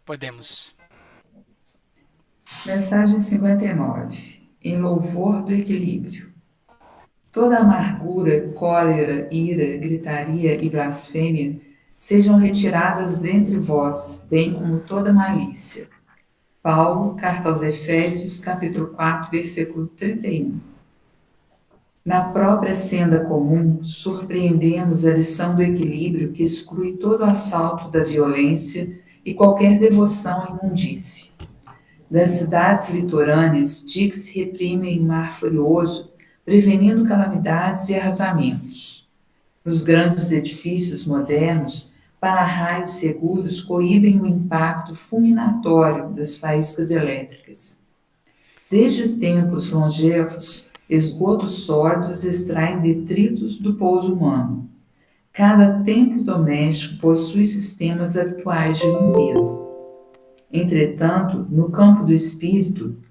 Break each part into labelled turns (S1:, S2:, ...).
S1: Podemos.
S2: Mensagem 59. Em louvor do equilíbrio. Toda amargura, cólera, ira, gritaria e blasfêmia sejam retiradas dentre vós, bem como toda malícia. Paulo, carta aos Efésios, capítulo 4, versículo 31. Na própria senda comum, surpreendemos a lição do equilíbrio que exclui todo assalto da violência e qualquer devoção à imundície. Das cidades litorâneas, diques reprimem o mar furioso, prevenindo calamidades e arrasamentos. Nos grandes edifícios modernos, para-raios seguros coíbem o impacto fulminatório das faíscas elétricas. Desde tempos longevos, esgotos sólidos extraem detritos do pouso humano. Cada templo doméstico possui sistemas habituais de limpeza. Entretanto, no campo do espírito,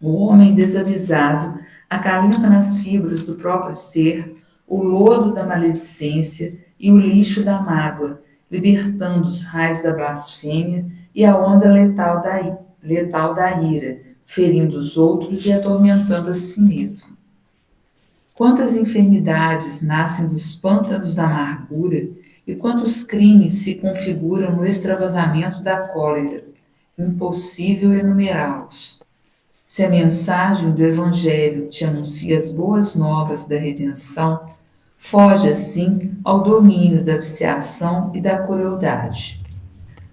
S2: o homem desavisado acalenta nas fibras do próprio ser o lodo da maledicência e o lixo da mágoa, libertando os raios da blasfêmia e a onda letal da ira, ferindo os outros e atormentando a si mesmo. Quantas enfermidades nascem dos pântanos da amargura e quantos crimes se configuram no extravasamento da cólera, impossível enumerá-los. Se a mensagem do Evangelho te anuncia as boas novas da redenção, foge assim ao domínio da viciação e da crueldade.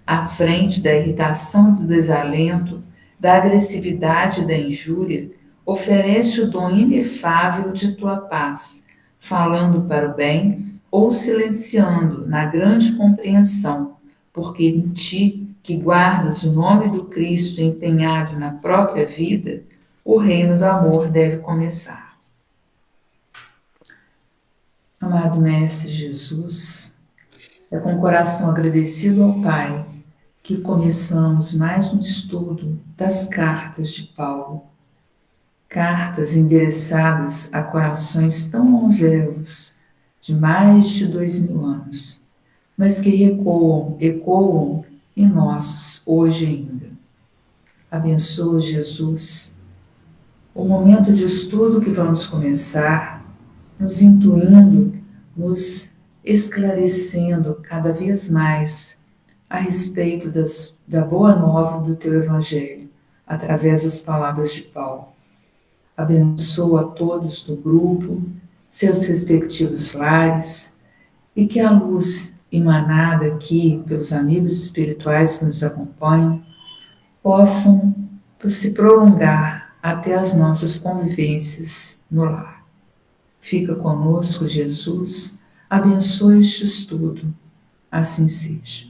S2: À frente da irritação e do desalento, da agressividade e da injúria, oferece o dom inefável de tua paz, falando para o bem ou silenciando na grande compreensão, porque em ti, que guardas o nome do Cristo empenhado na própria vida, o reino do amor deve começar. Amado Mestre Jesus, é com o coração agradecido ao Pai que começamos mais um estudo das cartas de Paulo. Cartas endereçadas a corações tão longevos, de mais de 2000 anos, mas que ecoam em nossos hoje ainda. Abençoa, Jesus, o momento de estudo que vamos começar, nos intuindo, nos esclarecendo cada vez mais a respeito da boa nova do teu Evangelho, através das palavras de Paulo. Abençoa a todos do grupo, seus respectivos lares, e que a luz emanada aqui pelos amigos espirituais que nos acompanham possam se prolongar até as nossas convivências no lar. Fica conosco, Jesus, abençoe este estudo, assim seja.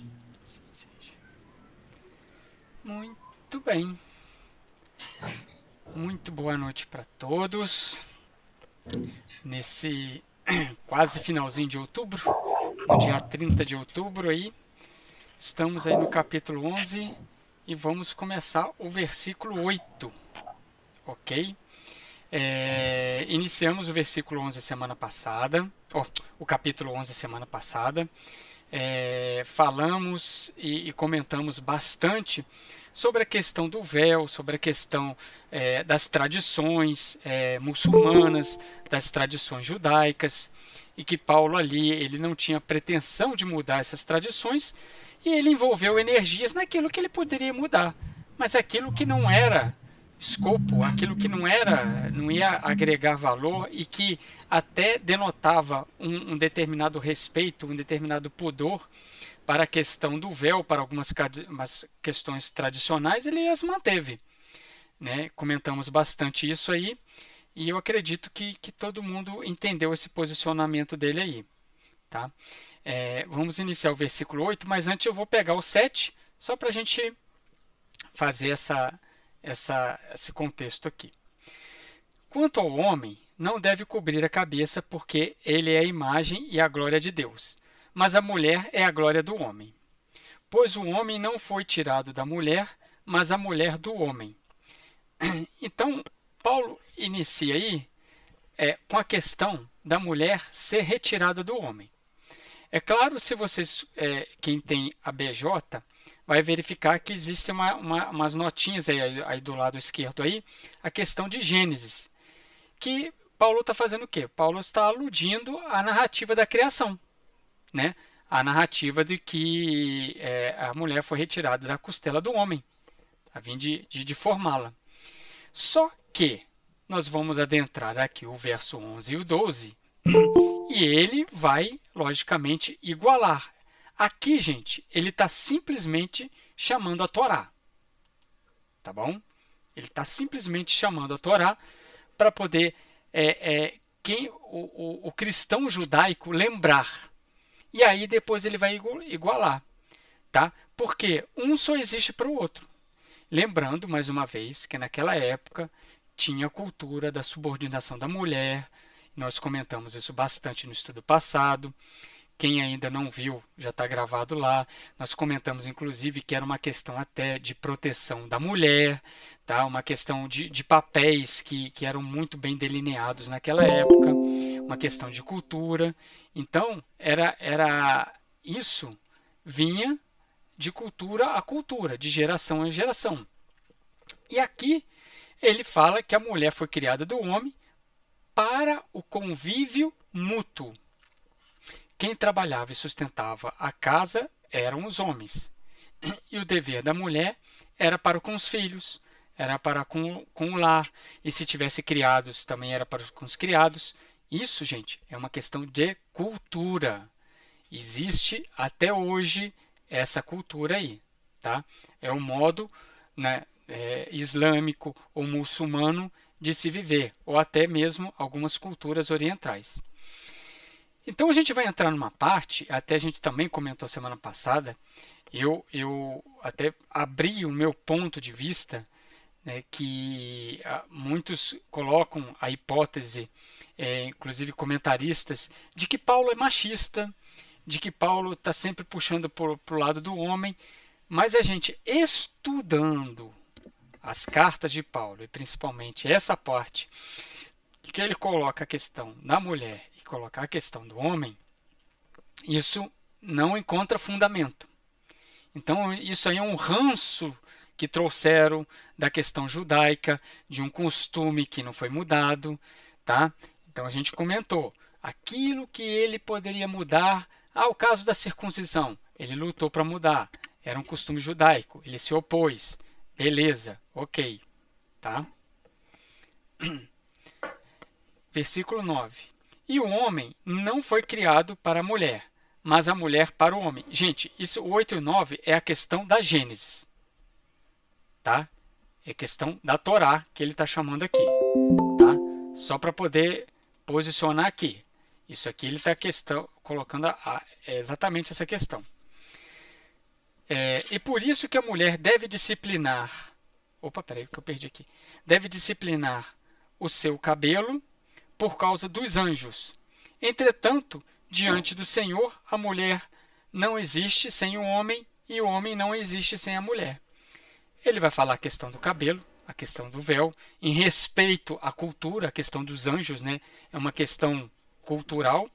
S1: Muito bem. Muito boa noite para todos. Nesse quase finalzinho de outubro, no dia 30 de outubro aí, estamos aí no capítulo 11 e vamos começar o versículo 8, ok? Iniciamos o versículo 11 semana passada, o capítulo 11 semana passada. Falamos e comentamos bastante sobre a questão do véu, sobre a questão das tradições muçulmanas, das tradições judaicas, e que Paulo ali ele não tinha pretensão de mudar essas tradições, e ele envolveu energias naquilo que ele poderia mudar, mas aquilo que não era escopo, aquilo que não ia agregar valor e que até denotava um determinado respeito, um determinado pudor para a questão do véu, para algumas questões tradicionais, ele as manteve. Né? Comentamos bastante isso aí e eu acredito que todo mundo entendeu esse posicionamento dele aí. Tá? Vamos iniciar o versículo 8, mas antes eu vou pegar o 7, só para a gente fazer esse contexto aqui. Quanto ao homem, não deve cobrir a cabeça, porque ele é a imagem e a glória de Deus, mas a mulher é a glória do homem. Pois o homem não foi tirado da mulher, mas a mulher do homem. Então, Paulo inicia aí com a questão da mulher ser retirada do homem. É claro, se vocês, quem tem a BJ, vai verificar que existem umas notinhas aí do lado esquerdo aí, a questão de Gênesis, que Paulo está fazendo o quê? Paulo está aludindo à narrativa da criação, né? A narrativa de que a mulher foi retirada da costela do homem, a fim de formá-la. Só que nós vamos adentrar aqui o verso 11 e o 12, e ele vai, logicamente, igualar. Aqui, gente, ele está simplesmente chamando a Torá. Tá bom? Ele está simplesmente chamando a Torá para poder o cristão judaico lembrar. E aí depois ele vai igualar. Tá? Porque um só existe para o outro. Lembrando, mais uma vez, que naquela época tinha a cultura da subordinação da mulher. Nós comentamos isso bastante no estudo passado. Quem ainda não viu, já está gravado lá. Nós comentamos, inclusive, que era uma questão até de proteção da mulher, tá? Uma questão de papéis que eram muito bem delineados naquela época, uma questão de cultura. Então, isso vinha de cultura a cultura, de geração a geração. E aqui ele fala que a mulher foi criada do homem para o convívio mútuo. Quem trabalhava e sustentava a casa eram os homens. E o dever da mulher era para com os filhos, era para com o lar. E se tivesse criados, também era para com os criados. Isso, gente, é uma questão de cultura. Existe até hoje essa cultura aí. Tá? É o modo, né, islâmico ou muçulmano de se viver, ou até mesmo algumas culturas orientais. Então a gente vai entrar numa parte, até a gente também comentou semana passada, eu até abri o meu ponto de vista, né, que muitos colocam a hipótese, inclusive comentaristas, de que Paulo é machista, de que Paulo está sempre puxando para o lado do homem, mas a gente estudando as cartas de Paulo, e principalmente essa parte, que ele coloca a questão da mulher e coloca a questão do homem, isso não encontra fundamento. Então isso aí é um ranço que trouxeram da questão judaica, de um costume que não foi mudado, tá? Então a gente comentou, aquilo que ele poderia mudar, o caso da circuncisão, ele lutou para mudar, era um costume judaico, ele se opôs, beleza, ok, tá? Versículo 9. E o homem não foi criado para a mulher, mas a mulher para o homem. Gente, isso, o 8 e 9 é a questão da Gênesis. Tá? É a questão da Torá que ele está chamando aqui. Tá? Só para poder posicionar aqui. Isso aqui ele está colocando exatamente essa questão. E por isso que a mulher deve disciplinar. Opa, peraí que eu perdi aqui. Deve disciplinar o seu cabelo por causa dos anjos. Entretanto, diante do Senhor, a mulher não existe sem o homem e o homem não existe sem a mulher. Ele vai falar a questão do cabelo, a questão do véu, em respeito à cultura, a questão dos anjos, né? É uma questão cultural.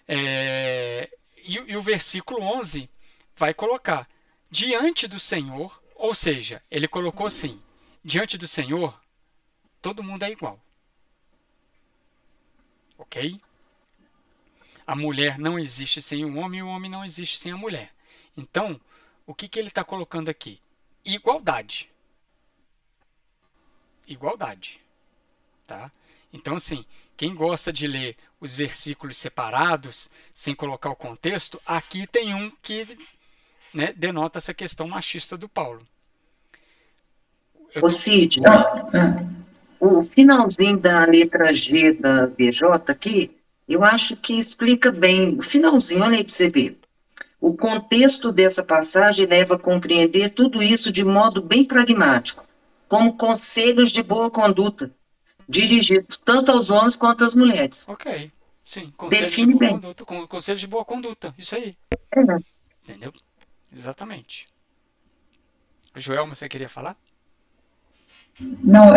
S1: E o versículo 11 vai colocar, diante do Senhor, ou seja, ele colocou assim, diante do Senhor, todo mundo é igual. Ok? A mulher não existe sem o homem e o homem não existe sem a mulher. Então, o que ele está colocando aqui? Igualdade. Igualdade. Tá? Então, assim, quem gosta de ler os versículos separados, sem colocar o contexto, aqui tem um que, né, denota essa questão machista do Paulo.
S3: Ô Cid, o finalzinho da letra G da BJ aqui, eu acho que explica bem, o finalzinho, olha aí para você ver. O contexto dessa passagem leva a compreender tudo isso de modo bem pragmático, como conselhos de boa conduta, dirigidos tanto aos homens quanto às mulheres.
S1: Ok, sim,
S3: define de boa bem.
S1: Conduta, conselhos de boa conduta, isso aí. Entendeu? Exatamente. Joel, você queria falar?
S2: Não,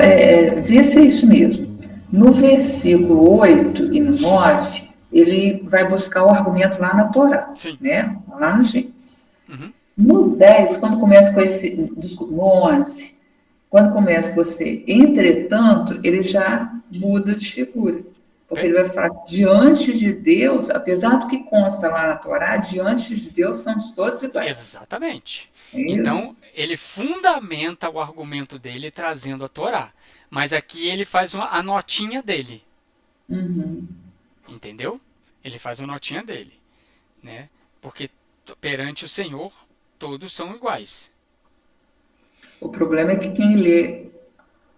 S2: devia ser isso mesmo. No versículo 8 e no 9, ele vai buscar o argumento lá na Torá,
S1: Sim.
S2: né? Lá no Gênesis.
S1: Uhum.
S2: No 10, quando começa com esse, desculpa, no 11, quando começa com você, entretanto, ele já muda de figura. Porque ele vai falar, diante de Deus, apesar do que consta lá na Torá, diante de Deus somos todos iguais.
S1: Exatamente.
S2: É
S1: Então,
S2: isso?
S1: ele fundamenta o argumento dele trazendo a Torá. Mas aqui ele faz a notinha dele.
S2: Uhum.
S1: Entendeu? Ele faz a notinha dele. Né? Porque perante o Senhor, todos são iguais.
S2: O problema é que quem lê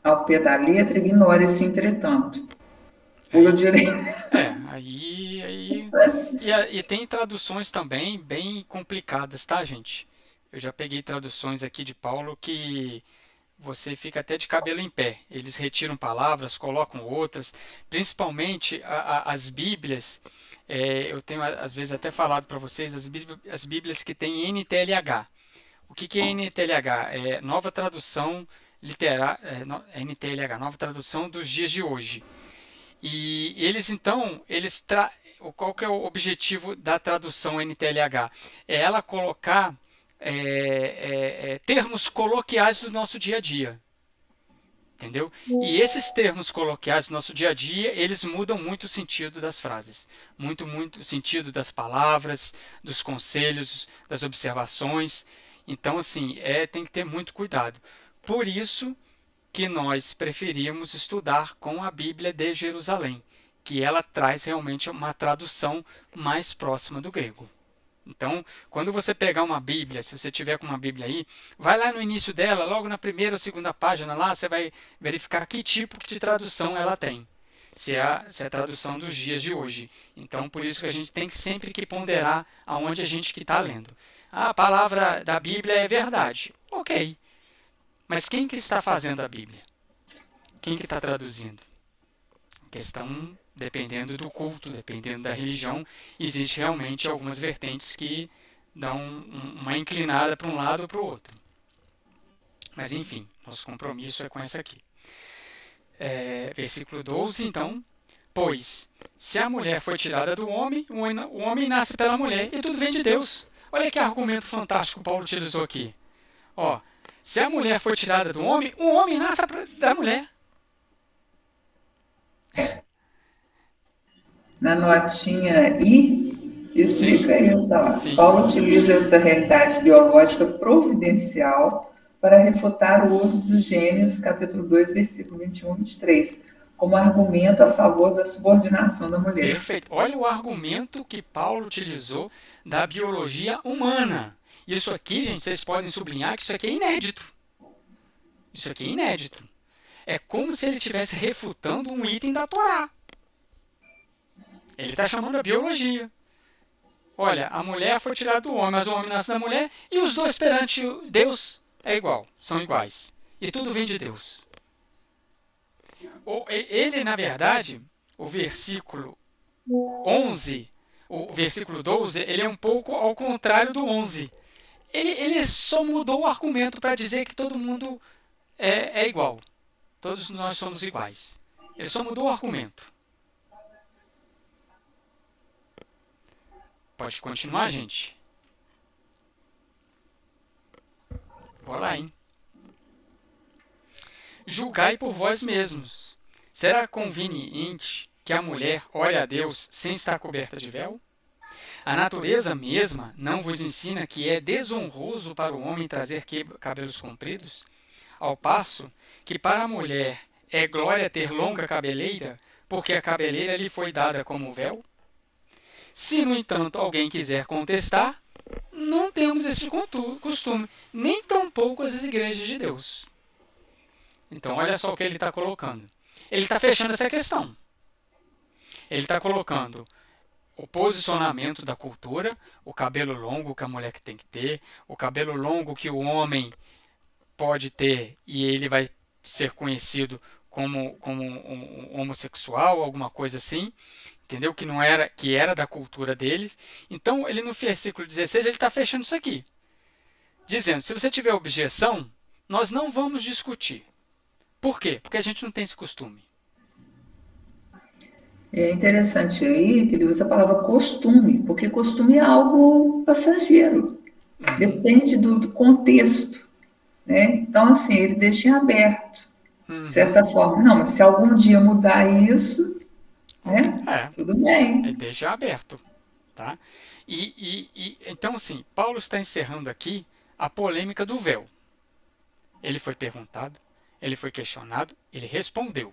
S2: ao pé da letra ignora esse entretanto. Pula direito.
S1: E tem traduções também bem complicadas, tá, gente? Eu já peguei traduções aqui de Paulo que você fica até de cabelo em pé. Eles retiram palavras, colocam outras, principalmente as Bíblias. Eu tenho às vezes até falado para vocês as Bíblias que têm NTLH. O que é NTLH? É Nova Tradução Literária, NTLH, Nova Tradução dos Dias de Hoje. E eles então, qual que é o objetivo da tradução NTLH? É ela colocar termos coloquiais do nosso dia a dia. Entendeu? E esses termos coloquiais do nosso dia a dia, eles mudam muito o sentido das frases. Muito o sentido das palavras, dos conselhos, das observações. Então, assim, tem que ter muito cuidado. Por isso que nós preferimos estudar com a Bíblia de Jerusalém, que ela traz realmente uma tradução mais próxima do grego. Então, quando você pegar uma Bíblia, se você tiver com uma Bíblia aí, vai lá no início dela, logo na primeira ou segunda página lá, você vai verificar que tipo de tradução ela tem. Se é a tradução dos dias de hoje. Então, por isso que a gente tem sempre que ponderar aonde a gente está lendo. A palavra da Bíblia é verdade. Ok. Mas quem que está fazendo a Bíblia? Quem que está traduzindo? Questão, dependendo do culto, dependendo da religião, existe realmente algumas vertentes que dão uma inclinada para um lado ou para o outro. Mas enfim, nosso compromisso é com essa aqui. Versículo 12, então. Pois, se a mulher foi tirada do homem, o homem nasce pela mulher e tudo vem de Deus. Olha que argumento fantástico Paulo utilizou aqui. Se a mulher foi tirada do homem, o homem nasce da mulher.
S2: Na notinha I, explica isso.
S1: Sim.
S2: Paulo utiliza esta realidade biológica providencial para refutar o uso dos gênios, capítulo 2, versículo 21 e 23, como argumento a favor da subordinação da mulher.
S1: Perfeito. Olha o argumento que Paulo utilizou da biologia humana. Isso aqui, gente, vocês podem sublinhar que isso aqui é inédito. Isso aqui é inédito. É como se ele estivesse refutando um item da Torá. Ele está chamando a biologia. Olha, a mulher foi tirada do homem, mas o homem nasce da mulher, e os dois perante Deus são iguais. E tudo vem de Deus. Ele, na verdade, o versículo 11, o versículo 12, ele é um pouco ao contrário do 11. Ele só mudou o argumento para dizer que todo mundo é igual. Todos nós somos iguais. Ele só mudou o argumento. Pode continuar, gente? Bora lá, hein? Julgai por vós mesmos. Será conveniente que a mulher olhe a Deus sem estar coberta de véu? A natureza mesma não vos ensina que é desonroso para o homem trazer cabelos compridos? Ao passo que para a mulher é glória ter longa cabeleira, porque a cabeleira lhe foi dada como véu? Se, no entanto, alguém quiser contestar, não temos esse costume, nem tampouco as igrejas de Deus. Então, olha só o que ele está colocando. Ele está fechando essa questão. Ele está colocando o posicionamento da cultura, o cabelo longo que a mulher tem que ter, o cabelo longo que o homem pode ter e ele vai ser conhecido como um homossexual, alguma coisa assim, entendeu? Que era da cultura deles. Então, ele no versículo 16, ele está fechando isso aqui, dizendo, se você tiver objeção, nós não vamos discutir. Por quê? Porque a gente não tem esse costume.
S2: É interessante aí que ele usa a palavra costume, porque costume é algo passageiro. Depende do contexto, né? Então, assim, ele deixa em aberto, de certa forma. Não, mas se algum dia mudar isso, né? Tudo bem.
S1: Deixa aberto, tá? Então, assim, Paulo está encerrando aqui a polêmica do véu. Ele foi perguntado, ele foi questionado, ele respondeu.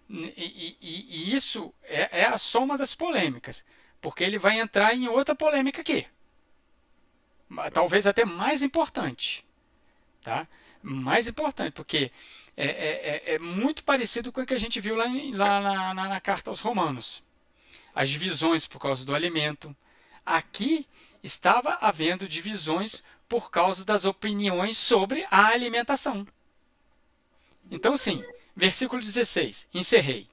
S1: E isso é a soma das polêmicas, porque ele vai entrar em outra polêmica aqui, talvez até mais importante, tá? Mais importante, porque é muito parecido com o que a gente viu lá na carta aos Romanos. As divisões por causa do alimento. Aqui estava havendo divisões por causa das opiniões sobre a alimentação. Então, sim, versículo 16, encerrei.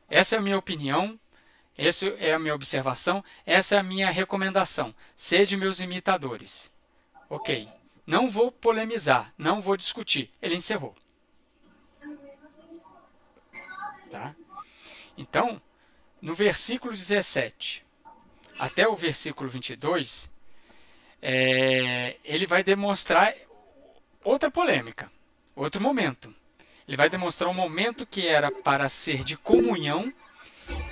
S1: Essa é a minha opinião, essa é a minha observação, essa é a minha recomendação. Sede meus imitadores. Ok, não vou polemizar, não vou discutir. Ele encerrou. Tá? Então, no versículo 17 até o versículo 22, ele vai demonstrar outra polêmica, outro momento. Ele vai demonstrar um momento que era para ser de comunhão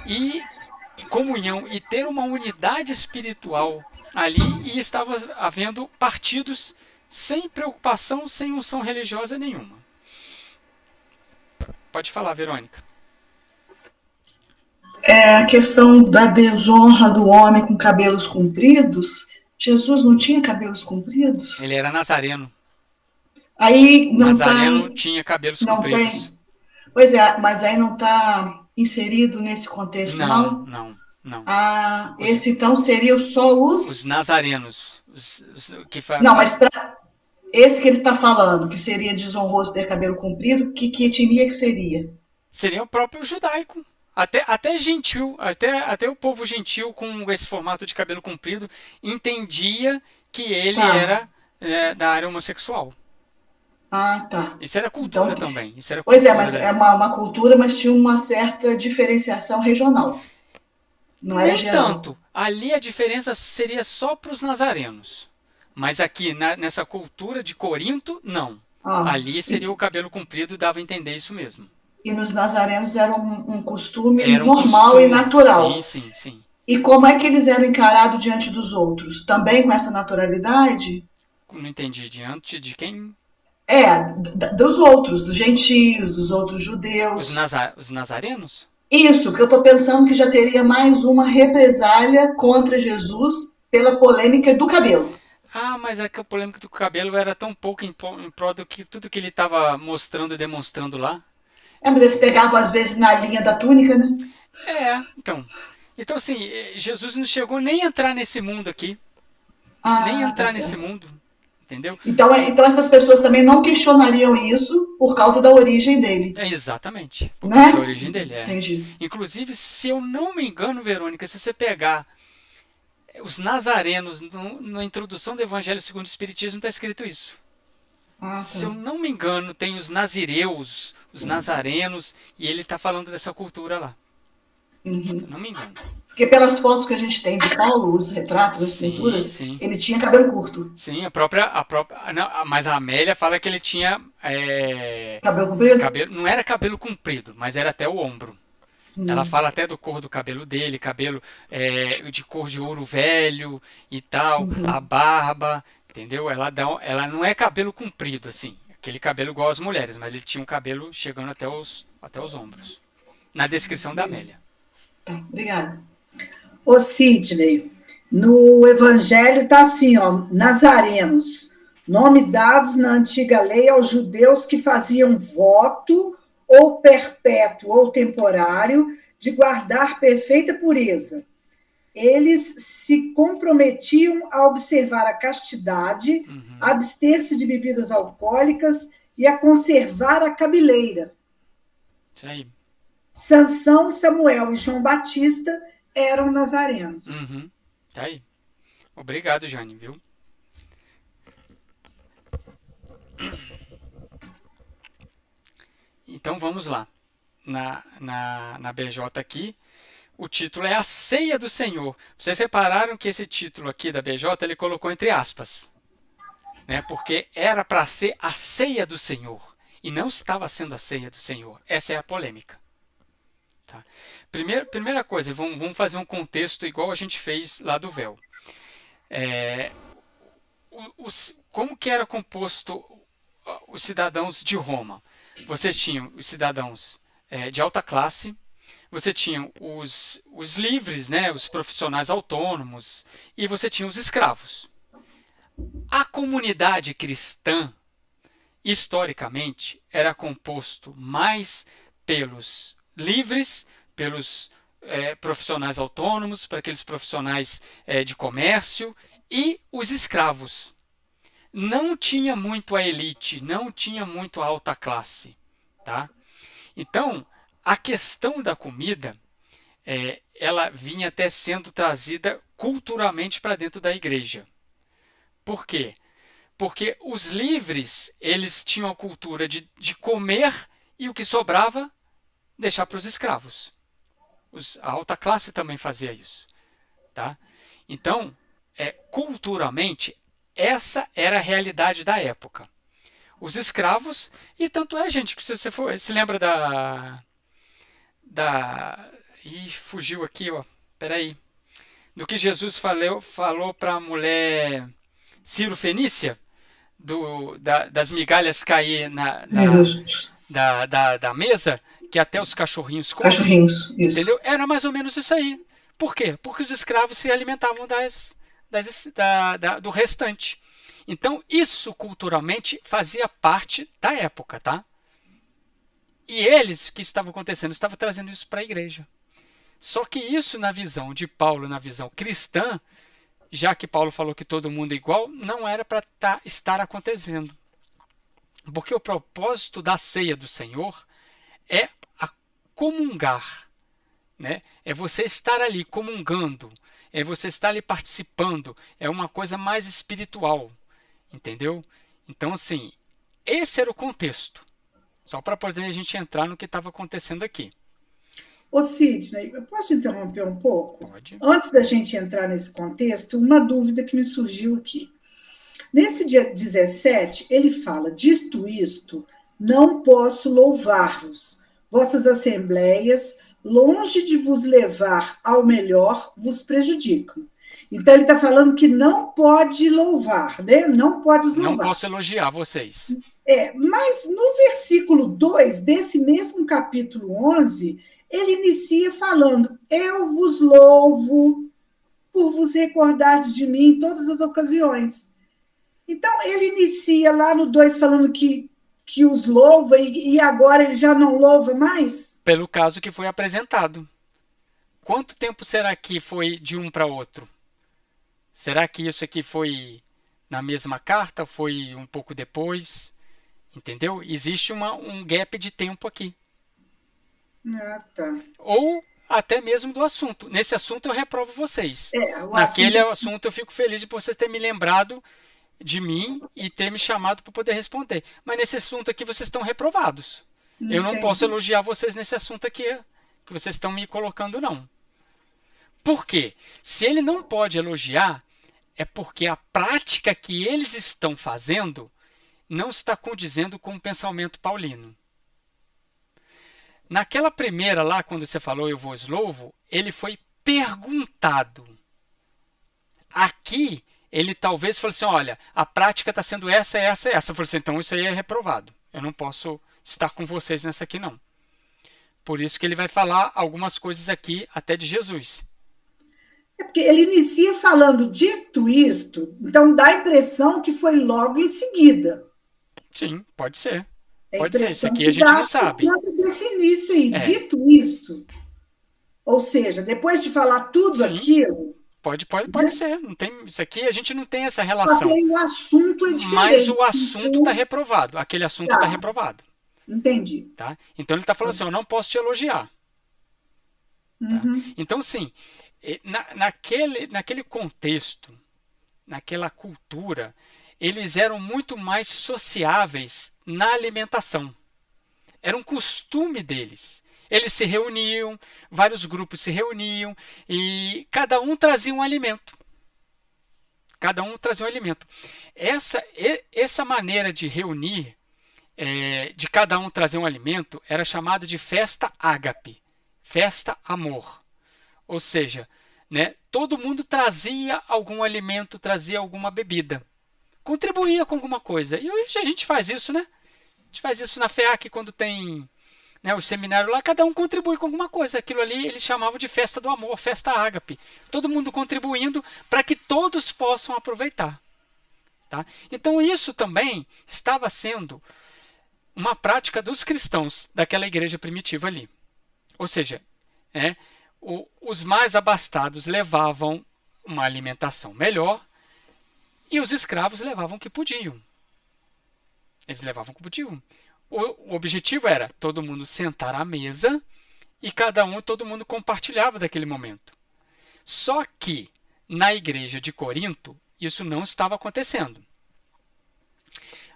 S1: e ter uma unidade espiritual ali, e estava havendo partidos sem preocupação, sem unção religiosa nenhuma. Pode falar, Verônica.
S4: A questão da desonra do homem com cabelos compridos. Jesus não tinha cabelos compridos?
S1: Ele era nazareno.
S4: Aí não
S1: Nazareno tinha cabelos compridos.
S4: Tem. Pois é, mas aí não está inserido nesse contexto, não?
S1: Não.
S4: Esse então seria só
S1: os nazarenos.
S4: Não, mas esse que ele está falando, que seria desonroso ter cabelo comprido, que etnia que seria?
S1: Seria o próprio judaico. Até gentil, até o povo gentil com esse formato de cabelo comprido entendia que ele era da área homossexual.
S4: Tá.
S1: Isso era cultura então, também. Isso era
S4: cultura, pois é, mas é uma cultura, mas tinha uma certa diferenciação regional. Não era geral. Nem tanto.
S1: Ali a diferença seria só para os nazarenos. Mas aqui, nessa cultura de Corinto, não. Ali seria o cabelo comprido, dava a entender isso mesmo.
S4: E nos nazarenos era um costume normal e natural.
S1: Sim.
S4: E como é que eles eram encarados diante dos outros? Também com essa naturalidade?
S1: Não entendi. Diante de quem?
S4: Dos outros, dos gentios, dos outros judeus.
S1: Os nazarenos?
S4: Isso, que eu estou pensando que já teria mais uma represália contra Jesus pela polêmica do cabelo.
S1: Mas a polêmica do cabelo era tão pouco em prol do que tudo que ele estava mostrando e demonstrando lá.
S4: Mas eles pegavam às vezes na linha da túnica, né?
S1: Então assim, Jesus não chegou nem a entrar nesse mundo aqui. Nem entrar nesse mundo. Entendeu?
S4: Então essas pessoas também não questionariam isso por causa da origem dele.
S1: Exatamente. Por causa da origem dele.
S4: Entendi.
S1: Inclusive, se eu não me engano, Verônica, se você pegar os nazarenos na introdução do Evangelho segundo o Espiritismo, está escrito isso. Se eu não me engano, tem os nazireus, os nazarenos, e ele está falando dessa cultura lá. Se eu não me engano.
S4: Porque pelas fotos que a gente tem de Paulo, os retratos, as pinturas, ele tinha cabelo curto.
S1: Sim, a própria não, mas a Amélia fala que ele tinha
S4: cabelo comprido?
S1: Não era cabelo comprido, mas era até o ombro. Ela fala até do cor do cabelo dele, cabelo de cor de ouro velho e tal, a barba, entendeu? Ela não é cabelo comprido, assim, aquele cabelo igual às mulheres, mas ele tinha um cabelo chegando até os ombros. Na descrição da Amélia.
S4: Tá, obrigada.
S5: Ô Sidney, no Evangelho está assim, nazarenos, nome dados na antiga lei aos judeus que faziam voto ou perpétuo ou temporário de guardar perfeita pureza. Eles se comprometiam a observar a castidade, a abster-se de bebidas alcoólicas e a conservar a cabeleira.
S1: Isso aí.
S5: Sansão, Samuel e João Batista eram nazarenos.
S1: Tá aí. Obrigado, Jane, viu? Então vamos lá. Na BJ aqui, o título é A Ceia do Senhor. Vocês repararam que esse título aqui da BJ ele colocou entre aspas, né? Porque era para ser a ceia do Senhor e não estava sendo a ceia do Senhor. Essa é a polêmica. Tá? Primeira coisa, vamos fazer um contexto igual a gente fez lá do véu. Como que era composto os cidadãos de Roma? Vocês tinham os cidadãos de alta classe, você tinha os livres, né, os profissionais autônomos, e você tinha os escravos. A comunidade cristã, historicamente, era composto mais pelos livres, pelos profissionais autônomos, para aqueles profissionais de comércio, e os escravos. Não tinha muito a elite, não tinha muito a alta classe. Tá? Então, a questão da comida, ela vinha até sendo trazida culturalmente para dentro da igreja. Por quê? Porque os livres, eles tinham a cultura de comer e o que sobrava, deixar para os escravos. A alta classe também fazia isso. Tá? Então, culturalmente, essa era a realidade da época. Os escravos, e tanto gente, que se você se lembra Ih, fugiu aqui, ó. Peraí. Do que Jesus falou para a mulher Ciro-Fenícia, das migalhas cair da mesa, que até os cachorrinhos comem.
S4: Cachorrinhos, isso.
S1: Entendeu? Era mais ou menos isso aí. Por quê? Porque os escravos se alimentavam do restante. Então, isso culturalmente fazia parte da época, tá? E eles, o que estava acontecendo? Estavam trazendo isso para a igreja. Só que isso, na visão de Paulo, na visão cristã, já que Paulo falou que todo mundo é igual, não era para estar acontecendo. Porque o propósito da ceia do Senhor é a comungar, né? É você estar ali comungando, é você estar ali participando, é uma coisa mais espiritual, entendeu? Então, assim, esse era o contexto, só para poder a gente entrar no que estava acontecendo aqui.
S5: Ô Sidney, eu posso interromper um pouco?
S1: Pode.
S5: Antes da gente entrar nesse contexto, uma dúvida que me surgiu aqui. Nesse dia 17, ele fala, dito isto, não posso louvar-vos, vossas assembleias, longe de vos levar ao melhor, vos prejudicam. Então, ele está falando que não pode louvar, né? Não pode os louvar.
S1: Não posso elogiar vocês.
S5: Mas no versículo 2 desse mesmo capítulo 11, ele inicia falando, eu vos louvo por vos recordardes de mim em todas as ocasiões. Então, ele inicia lá no 2 falando que os louva e agora ele já não louva mais?
S1: Pelo caso que foi apresentado. Quanto tempo será que foi de um para outro? Será que isso aqui foi na mesma carta? Foi um pouco depois? Entendeu? Existe um gap de tempo aqui.
S5: Tá.
S1: Ou até mesmo do assunto. Nesse assunto eu reprovo vocês. Naquele assunto eu fico feliz de vocês terem me lembrado de mim e ter me chamado para poder responder. Mas nesse assunto aqui vocês estão reprovados. Eu não posso elogiar vocês nesse assunto aqui que vocês estão me colocando, não. Por quê? Se ele não pode elogiar, é porque a prática que eles estão fazendo não está condizendo com o pensamento paulino. Naquela primeira lá, quando você falou eu vos louvo, ele foi perguntado. Aqui, ele talvez falou assim, olha, a prática está sendo essa. Eu falei assim, então isso aí é reprovado. Eu não posso estar com vocês nessa aqui, não. Por isso que ele vai falar algumas coisas aqui, até de Jesus.
S5: É porque ele inicia falando, dito isto, então dá a impressão que foi logo em seguida.
S1: Sim, pode ser. Pode ser, isso aqui a gente não sabe.
S5: Desse início aí, dito isto. Ou seja, depois de falar tudo aquilo...
S1: Pode ser. Não tem, isso aqui a gente não tem essa relação.
S5: Porque o assunto é diferente.
S1: Mas o assunto está reprovado. Aquele assunto está reprovado.
S5: Entendi.
S1: Tá? Então ele está falando assim, eu não posso te elogiar. Tá? Então, sim, naquele contexto, naquela cultura, eles eram muito mais sociáveis na alimentação. Era um costume deles. eles se reuniam, vários grupos se reuniam e cada um trazia um alimento. Cada um trazia um alimento. Essa maneira de reunir, de cada um trazer um alimento, era chamada de festa ágape, festa amor. Ou seja, né, todo mundo trazia algum alimento, trazia alguma bebida. Contribuía com alguma coisa. E hoje a gente faz isso, né? A gente faz isso na FEAC quando tem, né, o seminário lá, cada um contribui com alguma coisa. Aquilo ali eles chamavam de festa do amor, festa ágape. Todo mundo contribuindo para que todos possam aproveitar. Tá? Então isso também estava sendo uma prática dos cristãos daquela igreja primitiva ali. Ou seja, os mais abastados levavam uma alimentação melhor e os escravos levavam o que podiam. Eles levavam o que podiam. O objetivo era todo mundo sentar à mesa e todo mundo compartilhava daquele momento. Só que na igreja de Corinto isso não estava acontecendo.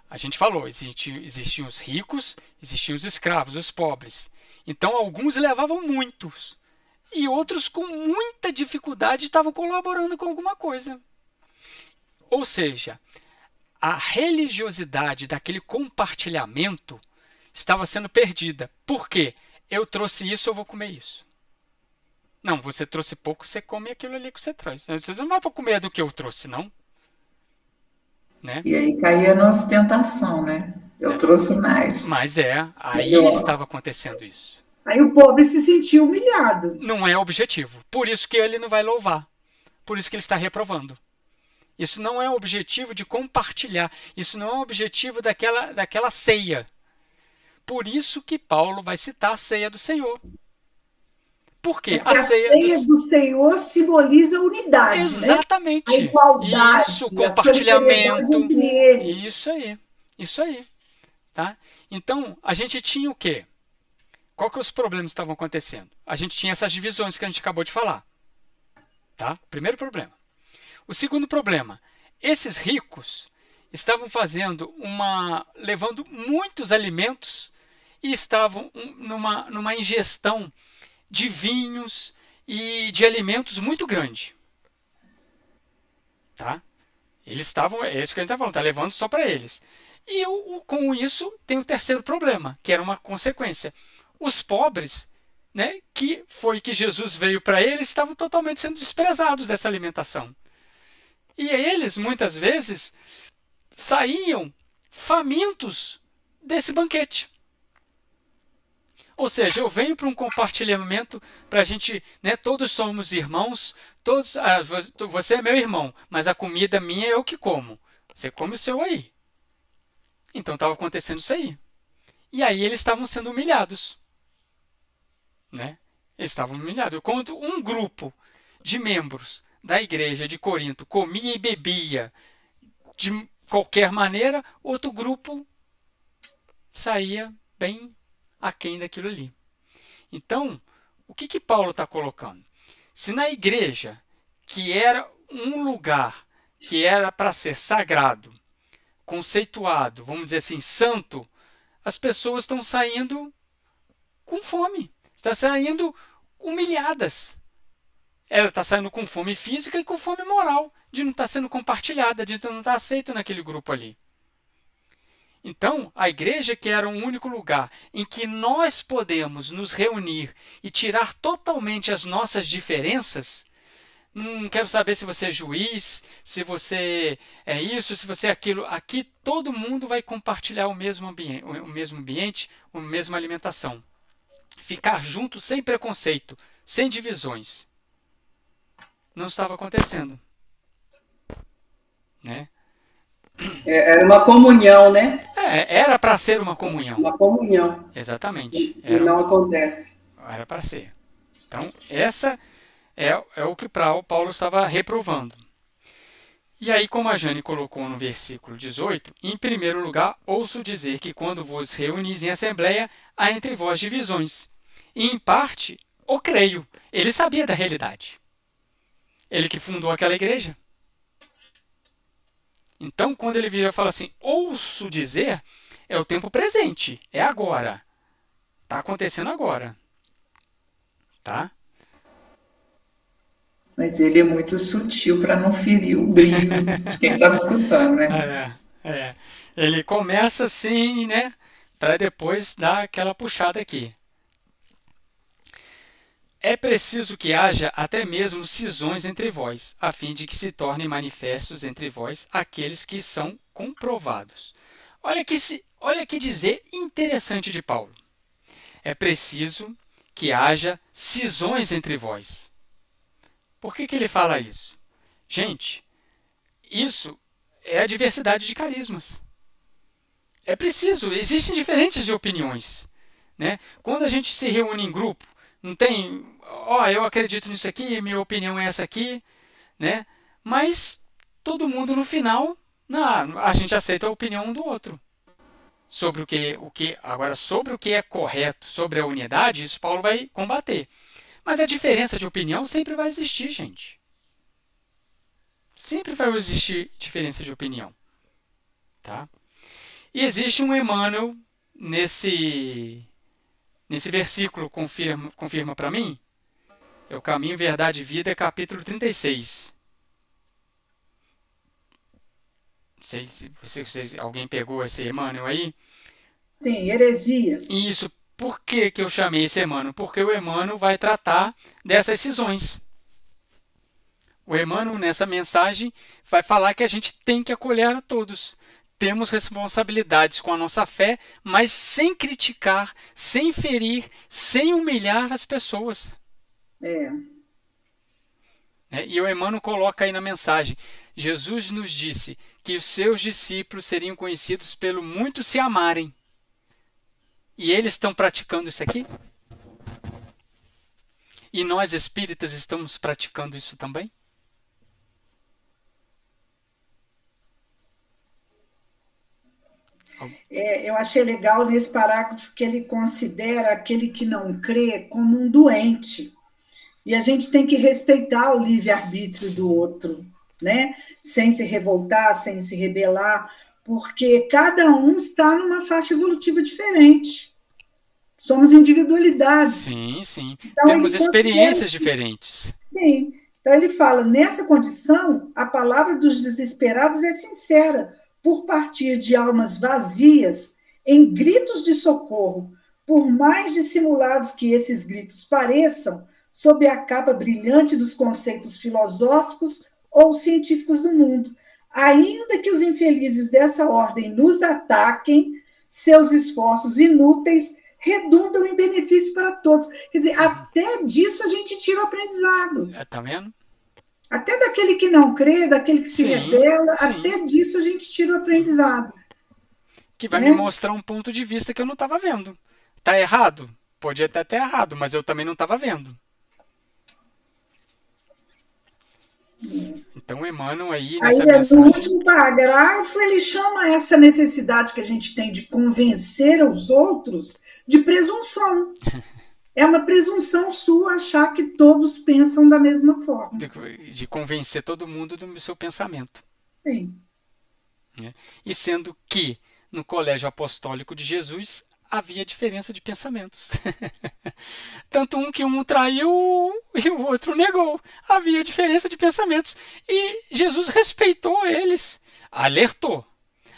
S1: A gente falou, existiam os ricos, existiam os escravos, os pobres. Então alguns levavam muitos e outros com muita dificuldade estavam colaborando com alguma coisa. Ou seja, a religiosidade daquele compartilhamento estava sendo perdida. Por quê? Eu trouxe isso, eu vou comer isso. Não, você trouxe pouco, você come aquilo ali que você traz. Você não vai para comer do que eu trouxe, não. Né?
S2: E aí caía na ostentação, né? Eu trouxe mais.
S1: Mas aí estava acontecendo isso.
S5: Aí o pobre se sentiu humilhado.
S1: Não é o objetivo. Por isso que ele não vai louvar. Por isso que ele está reprovando. Isso não é o objetivo de compartilhar. Isso não é o objetivo daquela ceia. Por isso que Paulo vai citar a ceia do Senhor. Por quê?
S5: A ceia do Senhor simboliza a unidade.
S1: Exatamente.
S5: Né? A igualdade.
S1: Isso, compartilhamento.
S5: Entre eles.
S1: Isso aí. Tá? Então, a gente tinha o quê? Qual que os problemas estavam acontecendo? A gente tinha essas divisões que a gente acabou de falar. Tá? Primeiro problema. O segundo problema, esses ricos estavam levando muitos alimentos e estavam numa ingestão de vinhos e de alimentos muito grande. Tá? Eles estavam, é isso que a gente está falando, está levando só para eles. E com isso tem o terceiro problema, que era uma consequência. Os pobres, né, que foi que Jesus veio para eles, estavam totalmente sendo desprezados dessa alimentação. E eles, muitas vezes, saíam famintos desse banquete. Ou seja, eu venho para um compartilhamento para a gente, né, todos somos irmãos, você é meu irmão, mas a comida minha é o que como. Você come o seu aí. Então estava acontecendo isso aí. E aí eles estavam sendo humilhados. Né? Eles estavam humilhados. Quando um grupo de membros da igreja de Corinto comia e bebia de qualquer maneira, outro grupo saía bem aquém daquilo ali. Então, o que Paulo está colocando? Se na igreja, que era um lugar que era para ser sagrado, conceituado, vamos dizer assim, santo, as pessoas estão saindo com fome, estão saindo humilhadas. Ela está saindo com fome física e com fome moral, de não estar sendo compartilhada, de não estar aceito naquele grupo ali. Então, a igreja, que era um único lugar em que nós podemos nos reunir e tirar totalmente as nossas diferenças, não quero saber se você é juiz, se você é isso, se você é aquilo. Aqui todo mundo vai compartilhar o mesmo ambiente, a mesma alimentação. Ficar junto sem preconceito, sem divisões. Não estava acontecendo. Né?
S5: Era uma comunhão, né?
S1: Era para ser uma comunhão.
S5: Uma comunhão.
S1: Exatamente.
S5: E não acontece.
S1: Era para ser. Então, essa é o que Paulo estava reprovando. E aí, como a Jane colocou no versículo 18, em primeiro lugar, ouço dizer que quando vos reunis em assembleia, há entre vós divisões. E, em parte, o creio. Ele sabia da realidade. Ele que fundou aquela igreja. Então, quando ele vira e fala assim, ouço dizer, é o tempo presente, é agora. Está acontecendo agora. tá?
S2: Mas ele é muito sutil para não ferir o brilho de quem estava escutando, né?
S1: Ele começa assim, né? Para depois dar aquela puxada aqui. É preciso que haja até mesmo cisões entre vós, a fim de que se tornem manifestos entre vós aqueles que são comprovados. Olha que dizer interessante de Paulo. É preciso que haja cisões entre vós. Por que ele fala isso? Gente, isso é a diversidade de carismas. É preciso, existem diferentes de opiniões, né? Quando a gente se reúne em grupo, não tem, eu acredito nisso aqui, minha opinião é essa aqui, né? Mas todo mundo no final, a gente aceita a opinião um do outro. Sobre agora, sobre o que é correto, sobre a unidade, isso Paulo vai combater. Mas a diferença de opinião sempre vai existir, gente. Sempre vai existir diferença de opinião. Tá? E existe um Emmanuel nesse versículo, confirma para mim. É o Caminho, Verdade e Vida, capítulo 36. Não sei se alguém pegou esse Emmanuel aí.
S5: Sim, heresias.
S1: Isso. Por que eu chamei esse Emmanuel? Porque o Emmanuel vai tratar dessas cisões. O Emmanuel, nessa mensagem, vai falar que a gente tem que acolher a todos. Temos responsabilidades com a nossa fé, mas sem criticar, sem ferir, sem humilhar as pessoas. E o Emmanuel coloca aí na mensagem: Jesus nos disse que os seus discípulos seriam conhecidos pelo muito se amarem. E eles estão praticando isso aqui? E nós espíritas estamos praticando isso também?
S5: Eu achei legal nesse parágrafo que ele considera aquele que não crê como um doente. E a gente tem que respeitar o livre-arbítrio do outro, né? Sem se revoltar, sem se rebelar, porque cada um está numa faixa evolutiva diferente. Somos individualidades.
S1: Sim. Então, temos experiências diferentes.
S5: Sim. Então ele fala, nessa condição, a palavra dos desesperados é sincera, por partir de almas vazias, em gritos de socorro, por mais dissimulados que esses gritos pareçam, sob a capa brilhante dos conceitos filosóficos ou científicos do mundo. Ainda que os infelizes dessa ordem nos ataquem, seus esforços inúteis redundam em benefício para todos. Quer dizer, até disso a gente tira o aprendizado.
S1: Tá vendo?
S5: Até daquele que não crê, daquele que se rebela, até disso a gente tira o aprendizado.
S1: Que vai me mostrar um ponto de vista que eu não estava vendo. Tá errado? Pode até estar errado, mas eu também não estava vendo. Então, Emmanuel aí nessa mensagem...
S5: No último parágrafo, ele chama essa necessidade que a gente tem de convencer os outros de presunção. É uma presunção sua achar que todos pensam da mesma forma.
S1: De convencer todo mundo do seu pensamento.
S5: Sim.
S1: E sendo que no Colégio Apostólico de Jesus havia diferença de pensamentos. Tanto que um traiu e o outro negou. Havia diferença de pensamentos. E Jesus respeitou eles. Alertou.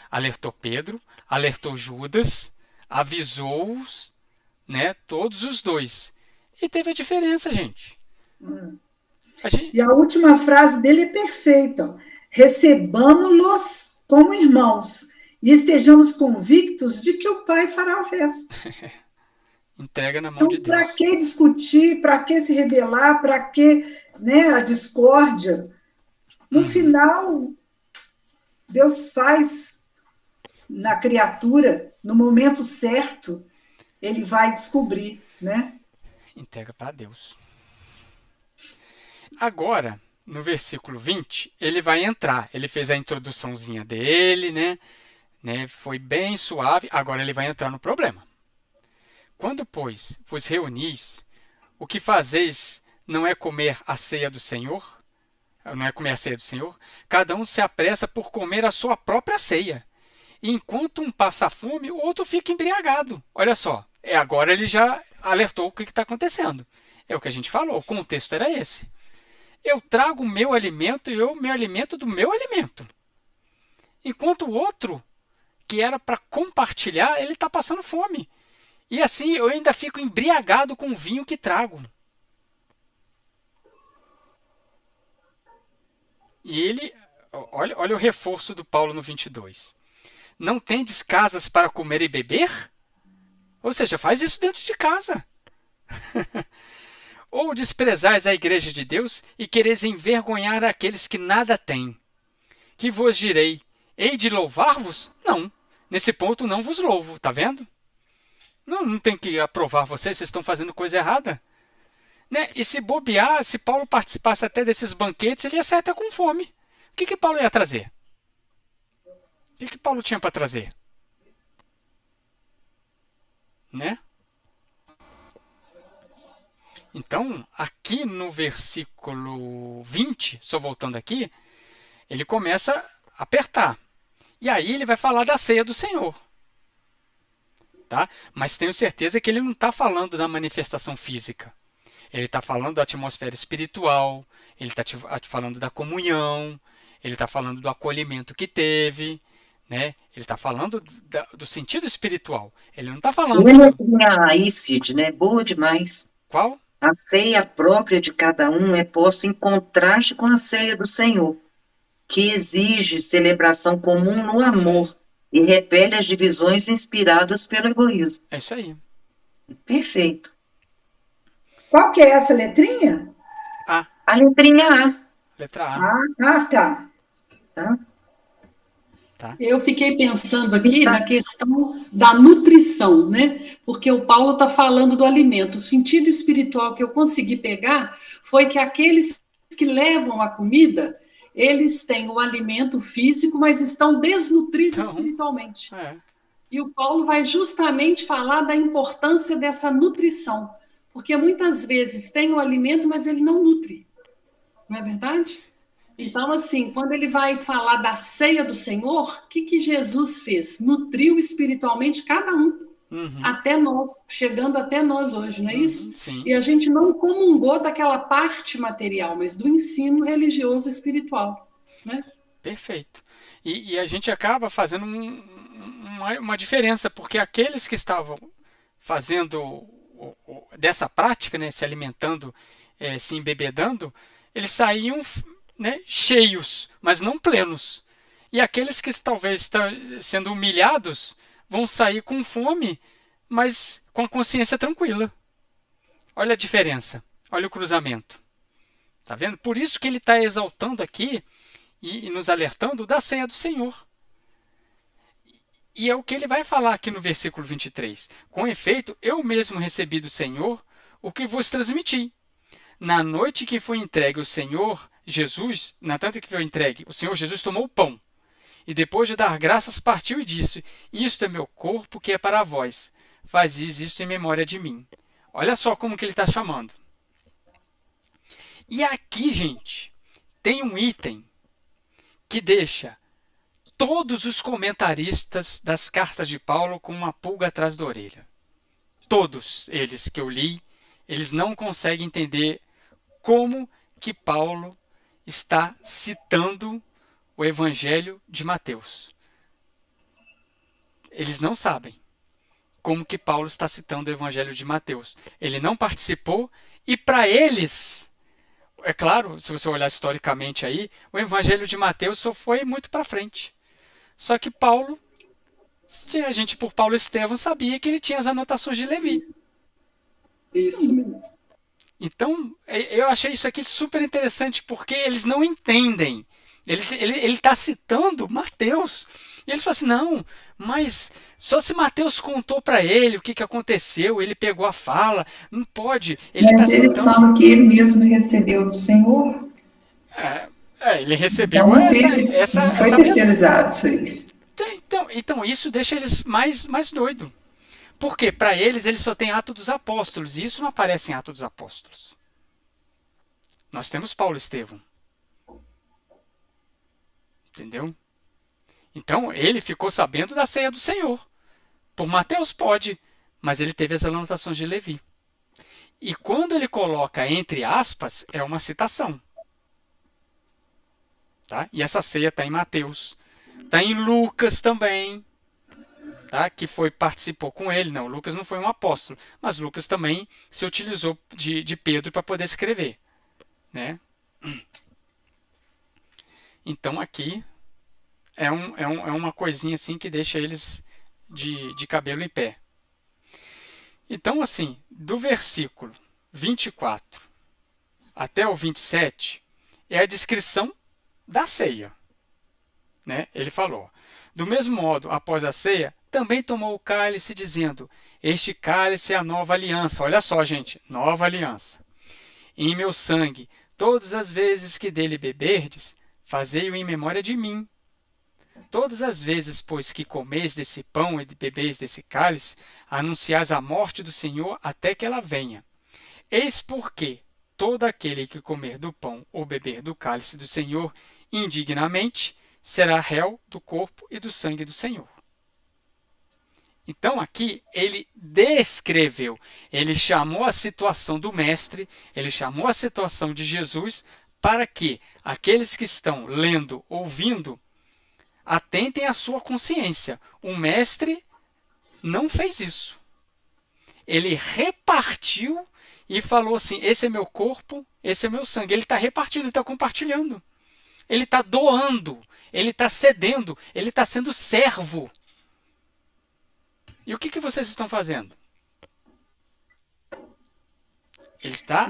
S1: Alertou Pedro, alertou Judas, avisou-os, né, todos os dois. E teve a diferença, gente.
S5: E a última frase dele é perfeita. Recebamos-los como irmãos e estejamos convictos de que o Pai fará o resto.
S1: Entrega na mão de Deus.
S5: Para que discutir? Para que se rebelar? Para que, a discórdia? No final, Deus faz na criatura, no momento certo, ele vai descobrir, né?
S1: Entrega para Deus. Agora, no versículo 20, ele vai entrar. Ele fez a introduçãozinha dele, né? Foi bem suave. Agora ele vai entrar no problema. Quando, pois, vos reunis, o que fazeis não é comer a ceia do Senhor? Não é comer a ceia do Senhor? Cada um se apressa por comer a sua própria ceia. E enquanto um passa fome, o outro fica embriagado. Olha só. Agora ele já alertou o que está acontecendo. É o que a gente falou, o contexto era esse. Eu trago o meu alimento e eu me alimento do meu alimento. Enquanto o outro, que era para compartilhar, ele está passando fome. E assim eu ainda fico embriagado com o vinho que trago. E ele, olha o reforço do Paulo no 22. Não tendes casas para comer e beber? Ou seja, faz isso dentro de casa. Ou desprezais a igreja de Deus e quereis envergonhar aqueles que nada têm? Que vos direi, hei de louvar-vos? Não. Nesse ponto não vos louvo, tá vendo? Não tem que aprovar vocês estão fazendo coisa errada. Né? E se bobear, se Paulo participasse até desses banquetes, ele ia sair até com fome. O que Paulo ia trazer? O que Paulo tinha para trazer? Né? Então, aqui no versículo 20, só voltando aqui, ele começa a apertar. E aí ele vai falar da ceia do Senhor. Tá? Mas tenho certeza que ele não está falando da manifestação física. Ele está falando da atmosfera espiritual, ele está falando da comunhão, ele está falando do acolhimento que teve, né? Ele está falando do sentido espiritual. Ele não está falando...
S3: Aí, Cid, né? Boa demais.
S1: Qual?
S3: A ceia própria de cada um é posta em contraste com a ceia do Senhor, que exige celebração comum no amor e repele as divisões inspiradas pelo egoísmo.
S1: É isso aí.
S3: Perfeito.
S5: Qual que é essa letrinha?
S1: A.
S3: A letrinha A.
S1: Letra A.
S5: Tá.
S1: Tá.
S6: Eu fiquei pensando aqui na questão da nutrição, né? Porque o Paulo está falando do alimento. O sentido espiritual que eu consegui pegar foi que aqueles que levam a comida, eles têm o alimento físico, mas estão desnutridos espiritualmente. E o Paulo vai justamente falar da importância dessa nutrição. Porque muitas vezes tem o alimento, mas ele não nutre. Não é verdade? Então, assim, quando ele vai falar da ceia do Senhor, o que Jesus fez? Nutriu espiritualmente cada um. Até nós, chegando até nós hoje, não é isso?
S1: Sim.
S6: E a gente não comungou daquela parte material, mas do ensino religioso espiritual. Né?
S1: Perfeito. E a gente acaba fazendo uma diferença, porque aqueles que estavam fazendo dessa prática, né, se alimentando, se embebedando, eles saíam, né, cheios, mas não plenos. E aqueles que talvez estão sendo humilhados vão sair com fome, mas com a consciência tranquila. Olha a diferença, olha o cruzamento. Tá vendo? Por isso que ele está exaltando aqui e nos alertando da ceia do Senhor. E é o que ele vai falar aqui no versículo 23. Com efeito, eu mesmo recebi do Senhor o que vos transmiti. Na noite que foi entregue o Senhor Jesus, na noite que foi entregue, o Senhor Jesus tomou o pão. E depois de dar graças, partiu e disse: isto é meu corpo que é para vós. Fazis isto em memória de mim. Olha só como que ele está chamando. E aqui, gente, tem um item que deixa todos os comentaristas das cartas de Paulo com uma pulga atrás da orelha. Todos eles que eu li, eles não conseguem entender como que Paulo está citando o Evangelho de Mateus. Eles não sabem como que Paulo está citando o Evangelho de Mateus. Ele não participou e para eles, é claro, se você olhar historicamente aí, o Evangelho de Mateus só foi muito para frente. Só que Paulo, a gente por Paulo Estevão sabia que ele tinha as anotações de Levi.
S6: Isso mesmo.
S1: Então, eu achei isso aqui super interessante, porque eles não entendem. Ele está citando Mateus. E eles falam assim, não, mas só se Mateus contou para ele o que aconteceu, ele pegou a fala, não pode.
S2: Mas eles falam que ele mesmo recebeu do Senhor.
S1: Ele recebeu essa
S2: não foi terceirizado isso aí.
S1: Então, isso deixa eles mais doidos. Porque para eles só tem Atos dos Apóstolos, e isso não aparece em Atos dos Apóstolos. Nós temos Paulo Estevão. Entendeu? Então, ele ficou sabendo da ceia do Senhor. Por Mateus pode, mas ele teve as anotações de Levi. E quando ele coloca entre aspas, é uma citação. Tá? E essa ceia está em Mateus. Está em Lucas também. Tá? Que participou com ele. Não, Lucas não foi um apóstolo. Mas Lucas também se utilizou de Pedro para poder escrever. Né? Então aqui é uma coisinha assim que deixa eles de cabelo em pé. Então, assim, do versículo 24 até o 27 é a descrição da ceia. Né? Ele falou: do mesmo modo, após a ceia, também tomou o cálice, dizendo: este cálice é a nova aliança. Olha só, gente, nova aliança. Em meu sangue, todas as vezes que dele beberdes, fazei-o em memória de mim. Todas as vezes, pois, que comeis desse pão e bebeis desse cálice, anunciais a morte do Senhor até que ela venha. Eis porque todo aquele que comer do pão ou beber do cálice do Senhor indignamente será réu do corpo e do sangue do Senhor. Então aqui ele descreveu, ele chamou a situação do mestre, ele chamou a situação de Jesus para que aqueles que estão lendo, ouvindo, atentem à sua consciência. O mestre não fez isso. Ele repartiu e falou assim: esse é meu corpo, esse é meu sangue. Ele está repartindo, ele está compartilhando. Ele está doando, ele está cedendo, ele está sendo servo. E o que vocês estão fazendo? Ele está...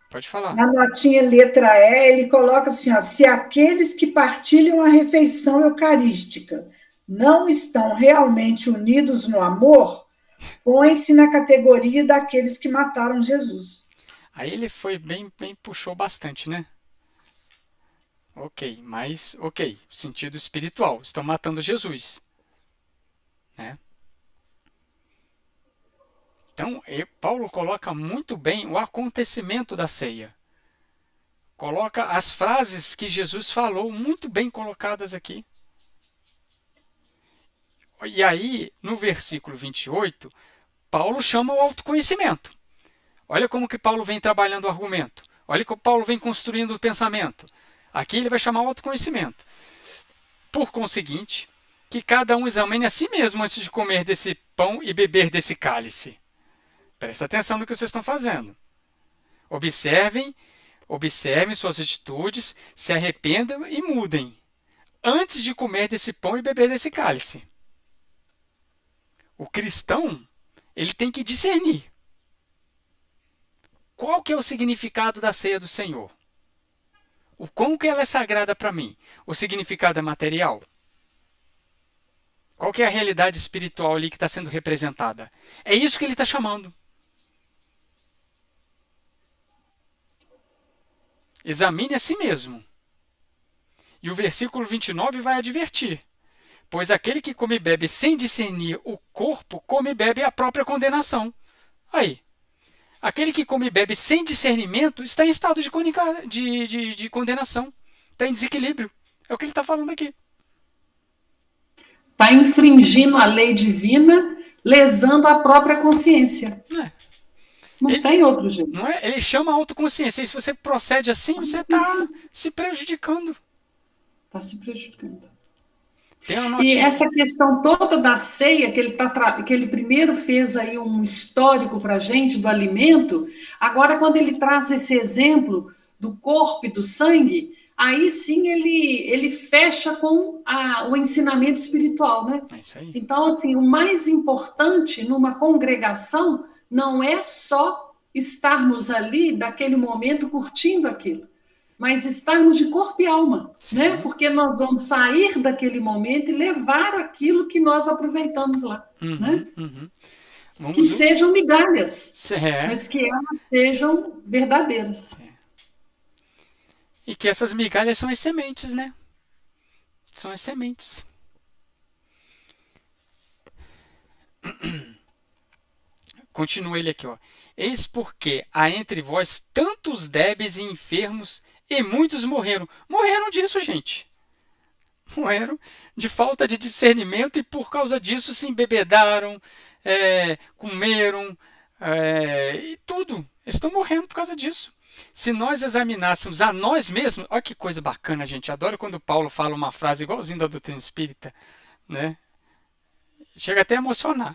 S1: Pode falar.
S5: Na notinha letra E, ele coloca assim, ó: se aqueles que partilham a refeição eucarística não estão realmente unidos no amor, põe-se na categoria daqueles que mataram Jesus.
S1: Aí ele foi bem puxou bastante, né? Ok, sentido espiritual, estão matando Jesus. Né? Então, Paulo coloca muito bem o acontecimento da ceia. Coloca as frases que Jesus falou muito bem colocadas aqui. E aí, no versículo 28, Paulo chama o autoconhecimento. Olha como que Paulo vem trabalhando o argumento. Olha como Paulo vem construindo o pensamento. Aqui ele vai chamar o autoconhecimento. Por conseguinte, que cada um examine a si mesmo antes de comer desse pão e beber desse cálice. Presta atenção no que vocês estão fazendo. Observem suas atitudes, se arrependam e mudem antes de comer desse pão e beber desse cálice. O cristão, ele tem que discernir. Qual que é o significado da ceia do Senhor? O como que ela é sagrada para mim? O significado é material? Qual que é a realidade espiritual ali que está sendo representada? É isso que ele está chamando. Examine a si mesmo. E o versículo 29 vai advertir: pois aquele que come e bebe sem discernir o corpo, come e bebe a própria condenação. Aí, aquele que come e bebe sem discernimento está em estado de condenação, está em desequilíbrio. É o que ele está falando aqui.
S6: Está infringindo a lei divina, lesando a própria consciência. Não tem outro jeito.
S1: Não é? Ele chama a autoconsciência. E se você procede assim, você está se prejudicando.
S6: Está se prejudicando.
S1: E
S6: essa questão toda da ceia, que ele primeiro fez aí um histórico para a gente do alimento, agora quando ele traz esse exemplo do corpo e do sangue, aí sim ele fecha com o ensinamento espiritual, né?
S1: É isso aí.
S6: Então, assim, o mais importante numa congregação não é só estarmos ali, daquele momento, curtindo aquilo, mas estarmos de corpo e alma, né? Porque nós vamos sair daquele momento e levar aquilo que nós aproveitamos lá, né? Que sejam migalhas, mas que elas sejam verdadeiras.
S1: E que essas migalhas são as sementes, né? São as sementes. Continua ele aqui, ó. Eis porque há entre vós tantos débeis e enfermos, e muitos morreram. Morreram disso, gente. Morreram de falta de discernimento e por causa disso se embebedaram, comeram, e tudo. Eles estão morrendo por causa disso. Se nós examinássemos a nós mesmos, olha que coisa bacana, gente. Adoro quando Paulo fala uma frase igualzinha da doutrina espírita, né? Chega até a emocionar.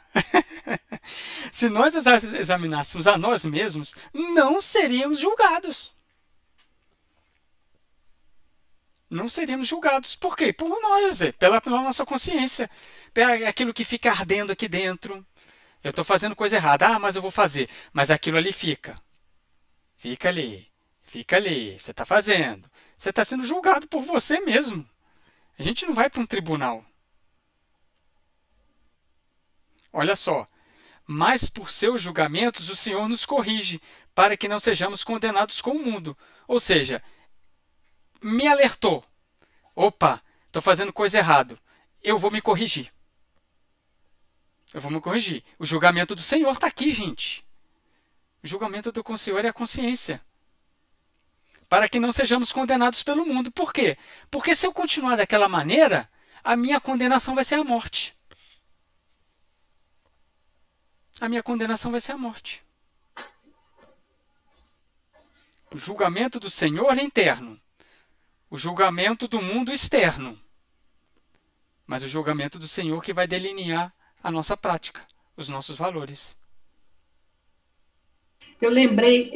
S1: Se nós examinássemos a nós mesmos, não seríamos julgados. Não seríamos julgados. Por quê? Por nós, pela nossa consciência. Aquilo que fica ardendo aqui dentro. Eu estou fazendo coisa errada. Ah, mas eu vou fazer. Mas aquilo ali fica. Fica ali. Fica ali. Você está fazendo. Você está sendo julgado por você mesmo. A gente não vai para um tribunal. Olha só. Mas por seus julgamentos o Senhor nos corrige, para que não sejamos condenados com o mundo. Ou seja, me alertou. Opa, estou fazendo coisa errada. Eu vou me corrigir. Eu vou me corrigir. O julgamento do Senhor está aqui, gente. O julgamento do Senhor é a consciência. Para que não sejamos condenados pelo mundo. Por quê? Porque se eu continuar daquela maneira, a minha condenação vai ser a morte. A minha condenação vai ser a morte. O julgamento do Senhor é interno. O julgamento do mundo externo. Mas o julgamento do Senhor que vai delinear a nossa prática, os nossos valores.
S6: Eu lembrei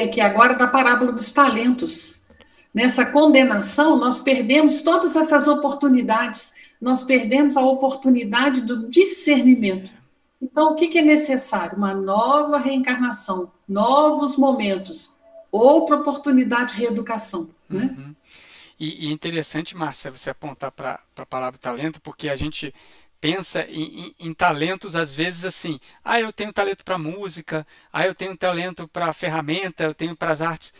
S6: aqui agora da parábola dos talentos. Nessa condenação, nós perdemos todas essas oportunidades. Nós perdemos a oportunidade do discernimento. Então, o que é necessário? Uma nova reencarnação, novos momentos, outra oportunidade de reeducação. Né?
S1: Uhum. E é interessante, Márcia, você apontar para a palavra talento, porque a gente pensa em talentos, às vezes, assim, eu tenho talento para música, eu tenho talento para ferramenta, eu tenho para as artes.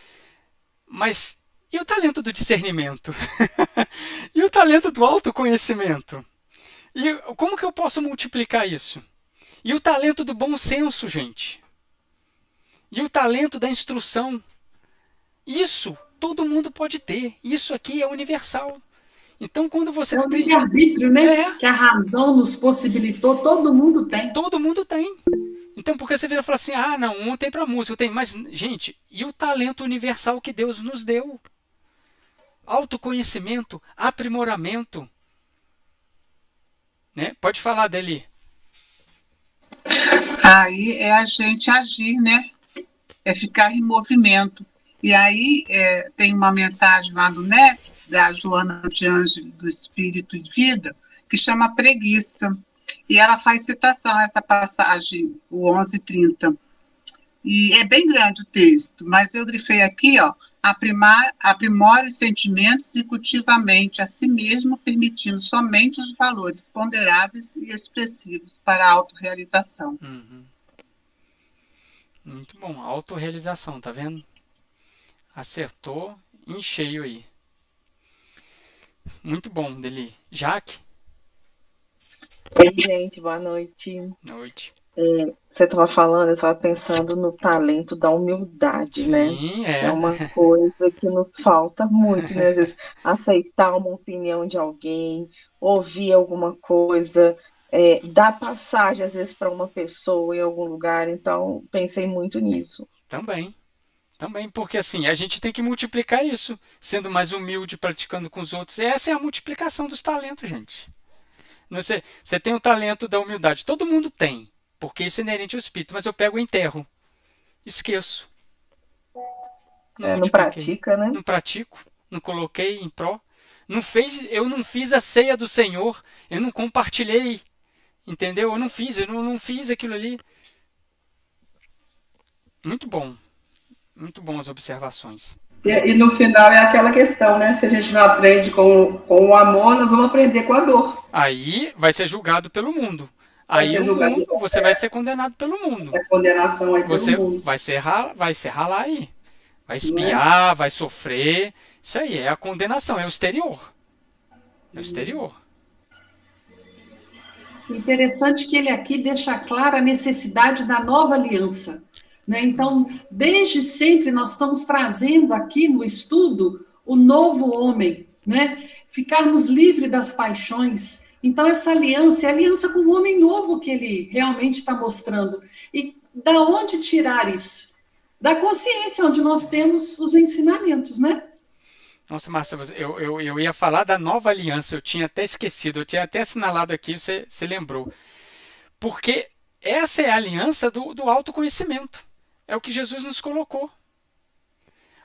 S1: Mas e o talento do discernimento? E o talento do autoconhecimento? E como que eu posso multiplicar isso? E o talento do bom senso, gente? E o talento da instrução? Isso todo mundo pode ter. Isso aqui é universal. Então, quando você
S6: o livre-arbítrio, né? Que a razão nos possibilitou, todo mundo tem.
S1: Todo mundo tem. Então, porque você vira e fala assim, não, um tem para música, eu tenho. Mas, gente, e o talento universal que Deus nos deu? Autoconhecimento, aprimoramento. Né? Pode falar dele.
S7: Aí é a gente agir, né? É ficar em movimento. E aí tem uma mensagem lá do NEP, da Joana de Ângelo, do Espírito de Vida, que chama Preguiça. E ela faz citação a essa passagem, o 11:30. E é bem grande o texto, mas eu grifei aqui, aprimore os sentimentos e cultiva a mente a si mesmo, permitindo somente os valores ponderáveis e expressivos para a autorrealização.
S1: Uhum. Muito bom, autorrealização, tá vendo? Acertou em cheio aí. Muito bom, Deli. Jaque?
S8: Oi, gente, boa noite.
S1: Noite.
S8: Você estava falando, eu estava pensando no talento da humildade, né?
S1: Sim,
S8: É uma coisa que nos falta muito, né? Às vezes, aceitar uma opinião de alguém, ouvir alguma coisa, dar passagem, às vezes, para uma pessoa em algum lugar. Então, pensei muito nisso.
S1: Também, porque assim, a gente tem que multiplicar isso, sendo mais humilde, praticando com os outros. Essa é a multiplicação dos talentos, gente. Você tem o talento da humildade, todo mundo tem, porque isso é inerente ao espírito, mas eu pego e enterro, esqueço.
S8: Não pratica, né?
S1: Não pratico, não coloquei em pró, eu não fiz a ceia do Senhor, eu não compartilhei, entendeu? Eu não fiz aquilo ali. Muito bom as observações.
S9: E no final é aquela questão, né? Se a gente não aprende com o amor, nós vamos aprender com a dor.
S1: Aí vai ser julgado pelo mundo. Aí você vai ser condenado pelo mundo.
S9: É condenação aí pelo mundo.
S1: Vai se ralar aí. Vai espiar, vai sofrer. Isso aí é a condenação, é o exterior. É o exterior.
S6: Interessante que ele aqui deixa clara a necessidade da nova aliança. Né? Então, desde sempre nós estamos trazendo aqui no estudo o novo homem, né? Ficarmos livres das paixões. Então, essa aliança é a aliança com o homem novo que ele realmente está mostrando. E da onde tirar isso? Da consciência, onde nós temos os ensinamentos, né?
S1: Nossa, Márcia, eu ia falar da nova aliança, eu tinha até esquecido, eu tinha até assinalado aqui, você lembrou. Porque essa é a aliança do autoconhecimento. É o que Jesus nos colocou.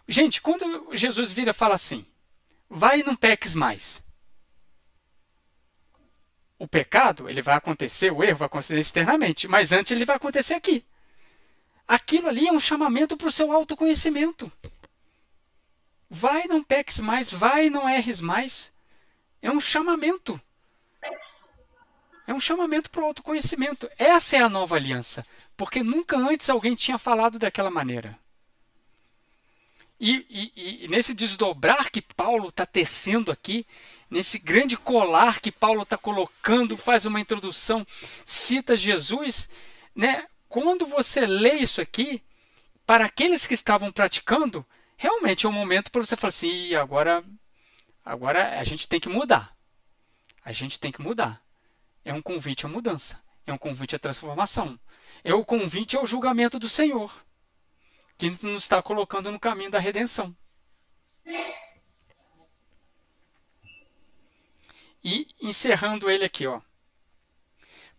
S1: Gente, quando Jesus vira e fala assim, vai e não peques mais. O pecado, ele vai acontecer, o erro vai acontecer externamente, mas antes ele vai acontecer aqui. Aquilo ali é um chamamento para o seu autoconhecimento. Vai, não peques mais, vai, não erres mais. É um chamamento. É um chamamento para o autoconhecimento. Essa é a nova aliança, porque nunca antes alguém tinha falado daquela maneira. E nesse desdobrar que Paulo está tecendo aqui, nesse grande colar que Paulo está colocando, faz uma introdução, cita Jesus, né? Quando você lê isso aqui, para aqueles que estavam praticando, realmente é um momento para você falar assim, agora a gente tem que mudar. A gente tem que mudar. É um convite à mudança. É um convite à transformação. É o convite ao julgamento do Senhor, que nos está colocando no caminho da redenção. E encerrando ele aqui, ó.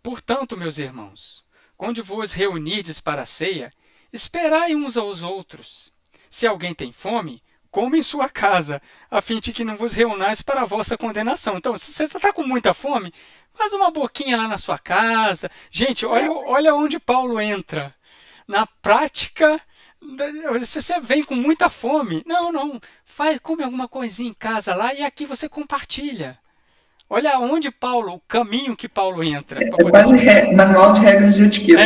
S1: Portanto, meus irmãos, quando vos reunirdes para a ceia, esperai uns aos outros. Se alguém tem fome, coma em sua casa, a fim de que não vos reunais para a vossa condenação. Então, se você está com muita fome, faz uma boquinha lá na sua casa. Gente, olha onde Paulo entra. Na prática, se você vem com muita fome, não, come alguma coisinha em casa lá e aqui você compartilha. Olha onde Paulo, o caminho que Paulo entra.
S2: É quase manual de regras de etiqueta.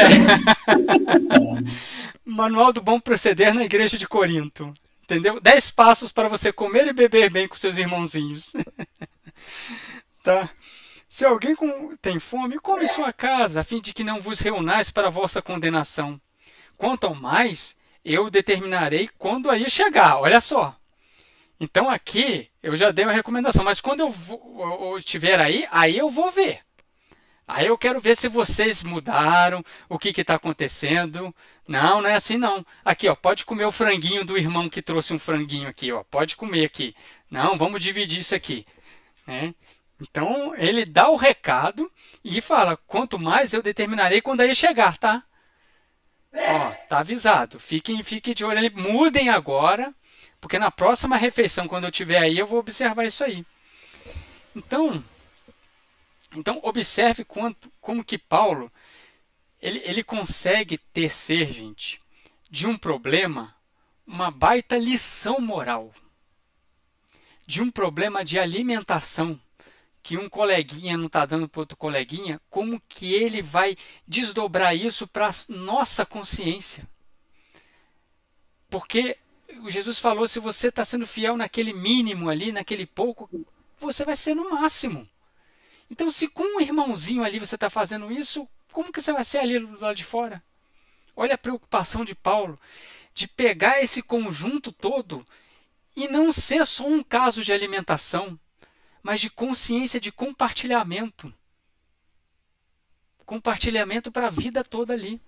S1: Manual do bom proceder na igreja de Corinto. Entendeu? 10 passos para você comer e beber bem com seus irmãozinhos. Tá? Se alguém tem fome, come em sua casa, a fim de que não vos reunais para a vossa condenação. Quanto ao mais, eu determinarei quando aí chegar. Olha só. Então aqui eu já dei uma recomendação, mas quando eu estiver aí eu vou ver. Aí eu quero ver se vocês mudaram, o que está acontecendo. Não é assim não. Aqui, ó, pode comer o franguinho do irmão que trouxe um franguinho aqui, ó. Pode comer aqui. Não, vamos dividir isso aqui. Né? Então ele dá o recado e fala, quanto mais eu determinarei quando aí chegar, tá? Ó, tá avisado. Fiquem de olho ali, mudem agora. Porque na próxima refeição, quando eu estiver aí, eu vou observar isso aí. Então observe como que Paulo ele consegue tecer, gente, de um problema, uma baita lição moral. De um problema de alimentação, que um coleguinha não está dando para outro coleguinha, como que ele vai desdobrar isso para a nossa consciência. Porque Jesus falou, se você está sendo fiel naquele mínimo ali, naquele pouco, você vai ser no máximo. Então, se com um irmãozinho ali você está fazendo isso, como que você vai ser ali do lado de fora? Olha a preocupação de Paulo, de pegar esse conjunto todo e não ser só um caso de alimentação, mas de consciência de compartilhamento. Compartilhamento para a vida toda ali.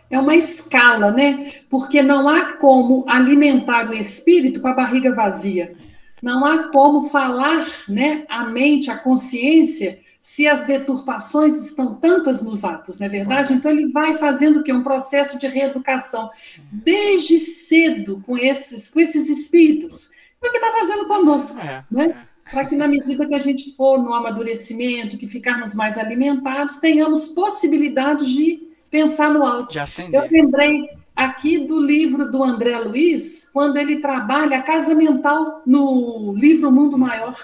S6: É uma escala, né? Porque não há como alimentar o espírito com a barriga vazia. Não há como falar, né, a mente, a consciência, se as deturpações estão tantas nos atos, não é verdade? Então ele vai fazendo o quê? Um processo de reeducação desde cedo com esses espíritos. É o que está fazendo conosco, né? Para que na medida que a gente for no amadurecimento, que ficarmos mais alimentados, tenhamos possibilidade de pensar no alto. Eu lembrei aqui do livro do André Luiz, quando ele trabalha a casa mental no livro Mundo Maior.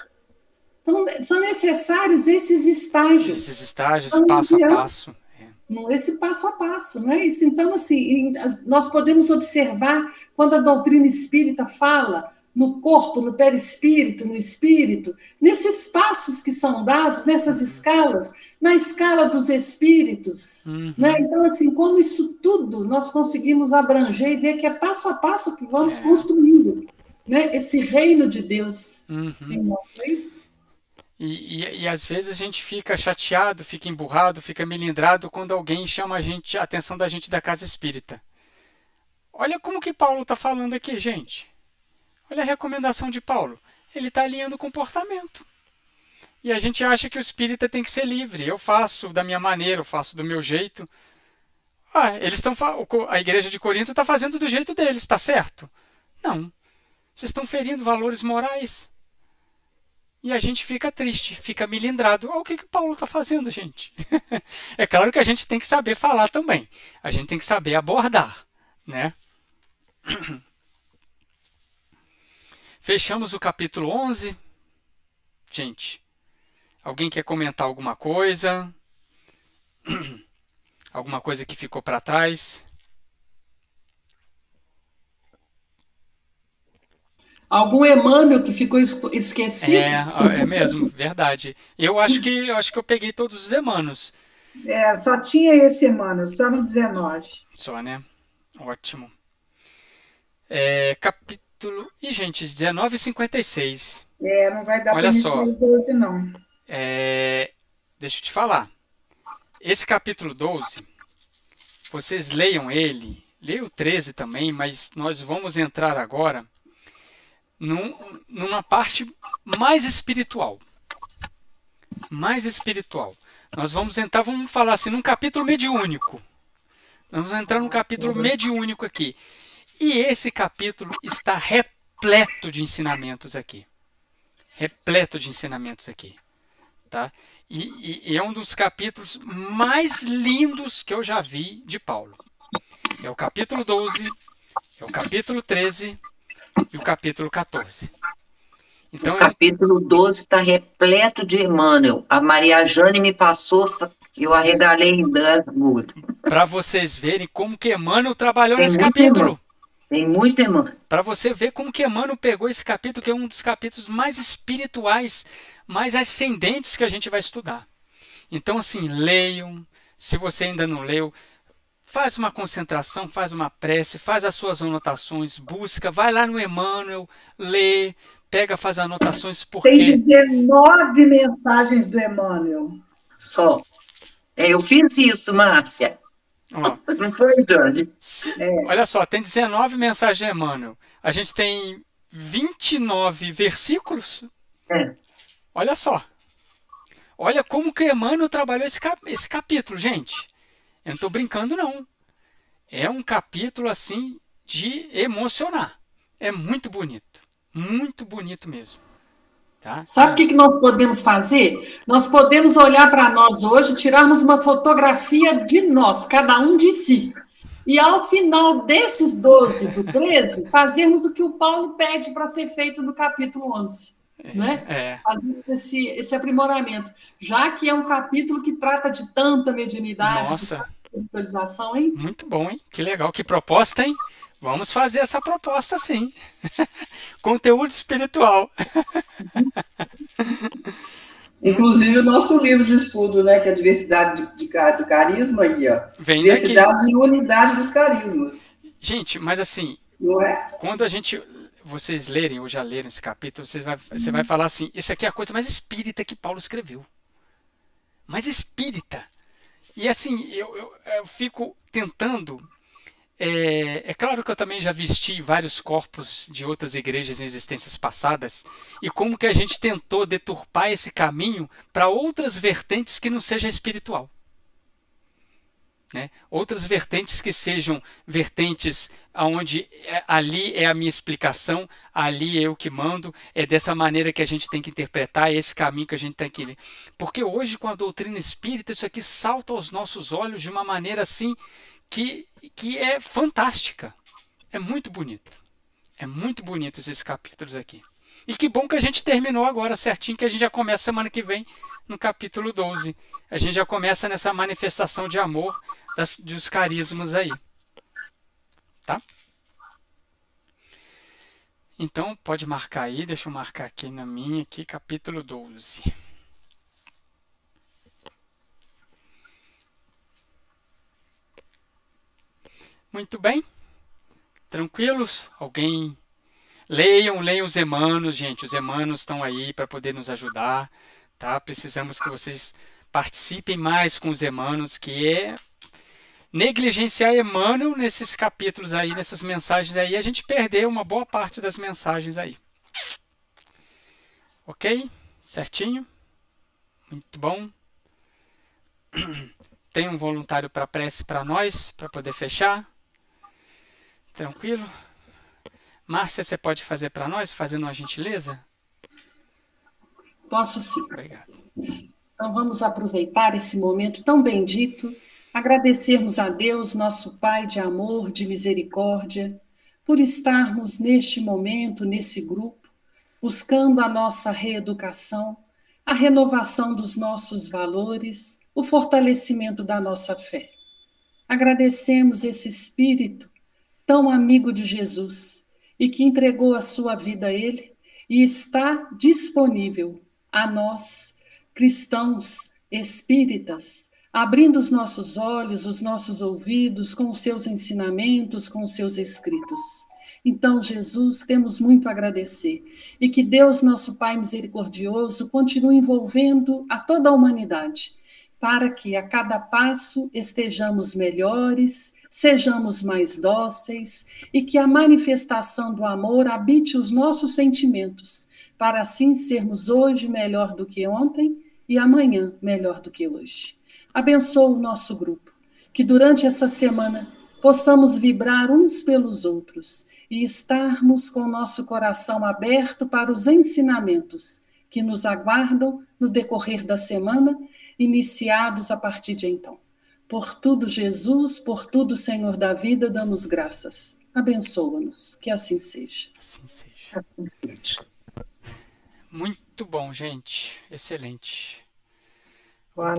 S6: Então, são necessários esses estágios.
S1: Esses estágios, passo a passo.
S6: Esse passo a passo, né? Isso, então, assim, nós podemos observar quando a doutrina espírita fala no corpo, no perispírito, no espírito, nesses passos que são dados, nessas escalas, na escala dos espíritos. Né? Então, assim, como isso tudo nós conseguimos abranger e ver que é passo a passo que vamos construindo, né? Esse reino de Deus. Em nós, não é isso?
S1: E às vezes a gente fica chateado, fica emburrado, fica melindrado quando alguém chama a atenção da gente da casa espírita. Olha como que Paulo está falando aqui, gente. Olha a recomendação de Paulo. Ele está alinhando o comportamento. E a gente acha que o espírita tem que ser livre. Eu faço da minha maneira, eu faço do meu jeito. A igreja de Corinto está fazendo do jeito deles, está certo? Não. Vocês estão ferindo valores morais. E a gente fica triste, fica melindrado. Olha o que Paulo está fazendo, gente. É claro que a gente tem que saber falar também. A gente tem que saber abordar, né? Fechamos o capítulo 11. Gente, alguém quer comentar alguma coisa? Alguma coisa que ficou para trás?
S6: Algum Emmanuel que ficou esquecido?
S1: É mesmo, verdade. Eu acho que eu peguei todos os Emmanuels.
S5: Só tinha esse Emmanuel, só no 19.
S1: Só, né? Ótimo. Capítulo... Ih, gente, 19:56.
S5: Não vai dar para
S1: Olha
S5: iniciar
S1: só.
S5: o 12, não.
S1: Deixa eu te falar. Esse capítulo 12, vocês leiam ele, leiam o 13 também, mas nós vamos entrar agora numa parte mais espiritual. Mais espiritual. Nós vamos entrar, vamos falar assim, num capítulo mediúnico. Nós vamos entrar num capítulo mediúnico aqui. E esse capítulo está repleto de ensinamentos aqui. Repleto de ensinamentos aqui. Tá? E é um dos capítulos mais lindos que eu já vi de Paulo. É o capítulo 12, é o capítulo 13 e o capítulo 14. Então,
S3: o capítulo 12 está repleto de Emmanuel. A Maria Jane me passou e eu arregalei em dano.
S1: Para vocês verem como que Emmanuel trabalhou nesse capítulo.
S3: Tem muito Emmanuel.
S1: Para você ver como que Emmanuel pegou esse capítulo, que é um dos capítulos mais espirituais, mais ascendentes que a gente vai estudar. Então, assim, leiam. Se você ainda não leu, faz uma concentração, faz uma prece, faz as suas anotações, busca, vai lá no Emmanuel, lê, pega, faz anotações, porque...
S5: Tem 19 mensagens do Emmanuel.
S3: Só. Eu fiz isso, Márcia. Não foi, Jorge?
S1: Olha só, tem 19 mensagens de Emmanuel. A gente tem 29 versículos. Olha só. Olha como que Emmanuel trabalhou esse capítulo, gente. Eu não estou brincando, não. É um capítulo, assim, de emocionar. É muito bonito. Muito bonito mesmo. Tá?
S6: Sabe o que nós podemos fazer? Nós podemos olhar para nós hoje, tirarmos uma fotografia de nós, cada um de si. E ao final desses 12 do 13, fazermos o que o Paulo pede para ser feito no capítulo 11. Né? Fazer esse aprimoramento. Já que é um capítulo que trata de tanta mediunidade,
S1: nossa,
S6: de espiritualização, hein?
S1: Muito bom, hein? Que legal, que proposta, hein? Vamos fazer essa proposta, sim. Conteúdo espiritual.
S9: Inclusive o nosso livro de estudo, né, que é a diversidade do carisma aí, ó.
S1: Vem
S9: diversidade
S1: daqui.
S9: E unidade dos carismas.
S1: Gente, mas assim,
S9: não é?
S1: Quando vocês lerem ou já leram esse capítulo, você vai falar assim, isso aqui é a coisa mais espírita que Paulo escreveu. Mais espírita. E assim, eu fico tentando... É claro que eu também já vesti vários corpos de outras igrejas em existências passadas, e como que a gente tentou deturpar esse caminho para outras vertentes que não seja espiritual. Né? Outras vertentes que sejam vertentes onde ali é a minha explicação, ali é eu que mando, é dessa maneira que a gente tem que interpretar, é esse caminho que a gente tem que ir. Porque hoje, com a doutrina espírita, isso aqui salta aos nossos olhos de uma maneira assim que é fantástica. É muito bonito. É muito bonito esses capítulos aqui. E que bom que a gente terminou agora certinho, que a gente já começa semana que vem no capítulo 12. A gente já começa nessa manifestação de amor dos carismas aí. Tá? Então, pode marcar aí. Deixa eu marcar aqui na minha, aqui, capítulo 12. Muito bem. Tranquilos? Alguém... Leiam os Emmanuels, gente. Os Emmanuels estão aí para poder nos ajudar. tá? Precisamos que vocês participem mais com os Emmanuels, que é negligenciar Emmanuel nesses capítulos aí, nessas mensagens aí, a gente perdeu uma boa parte das mensagens aí. Ok? Certinho? Muito bom. Tem um voluntário para prece para nós, para poder fechar? Tranquilo? Márcia, você pode fazer para nós, fazendo uma gentileza?
S6: Posso sim.
S1: Obrigado.
S6: Então vamos aproveitar esse momento tão bendito, agradecermos a Deus, nosso Pai de amor, de misericórdia, por estarmos neste momento, nesse grupo, buscando a nossa reeducação, a renovação dos nossos valores, o fortalecimento da nossa fé. Agradecemos esse Espírito tão amigo de Jesus e que entregou a sua vida a Ele e está disponível a nós, cristãos, espíritas, abrindo os nossos olhos, os nossos ouvidos com os seus ensinamentos, com os seus escritos. Então, Jesus, temos muito a agradecer e que Deus, nosso Pai misericordioso, continue envolvendo a toda a humanidade, para que a cada passo estejamos melhores, sejamos mais dóceis e que a manifestação do amor habite os nossos sentimentos, para assim sermos hoje melhor do que ontem e amanhã melhor do que hoje. Abençoa o nosso grupo, que durante essa semana possamos vibrar uns pelos outros e estarmos com o nosso coração aberto para os ensinamentos que nos aguardam no decorrer da semana, iniciados a partir de então. Por tudo, Jesus, por tudo, Senhor da vida, damos graças. Abençoa-nos, que assim seja.
S1: Assim seja. Muito bom, gente. Excelente.
S8: Boa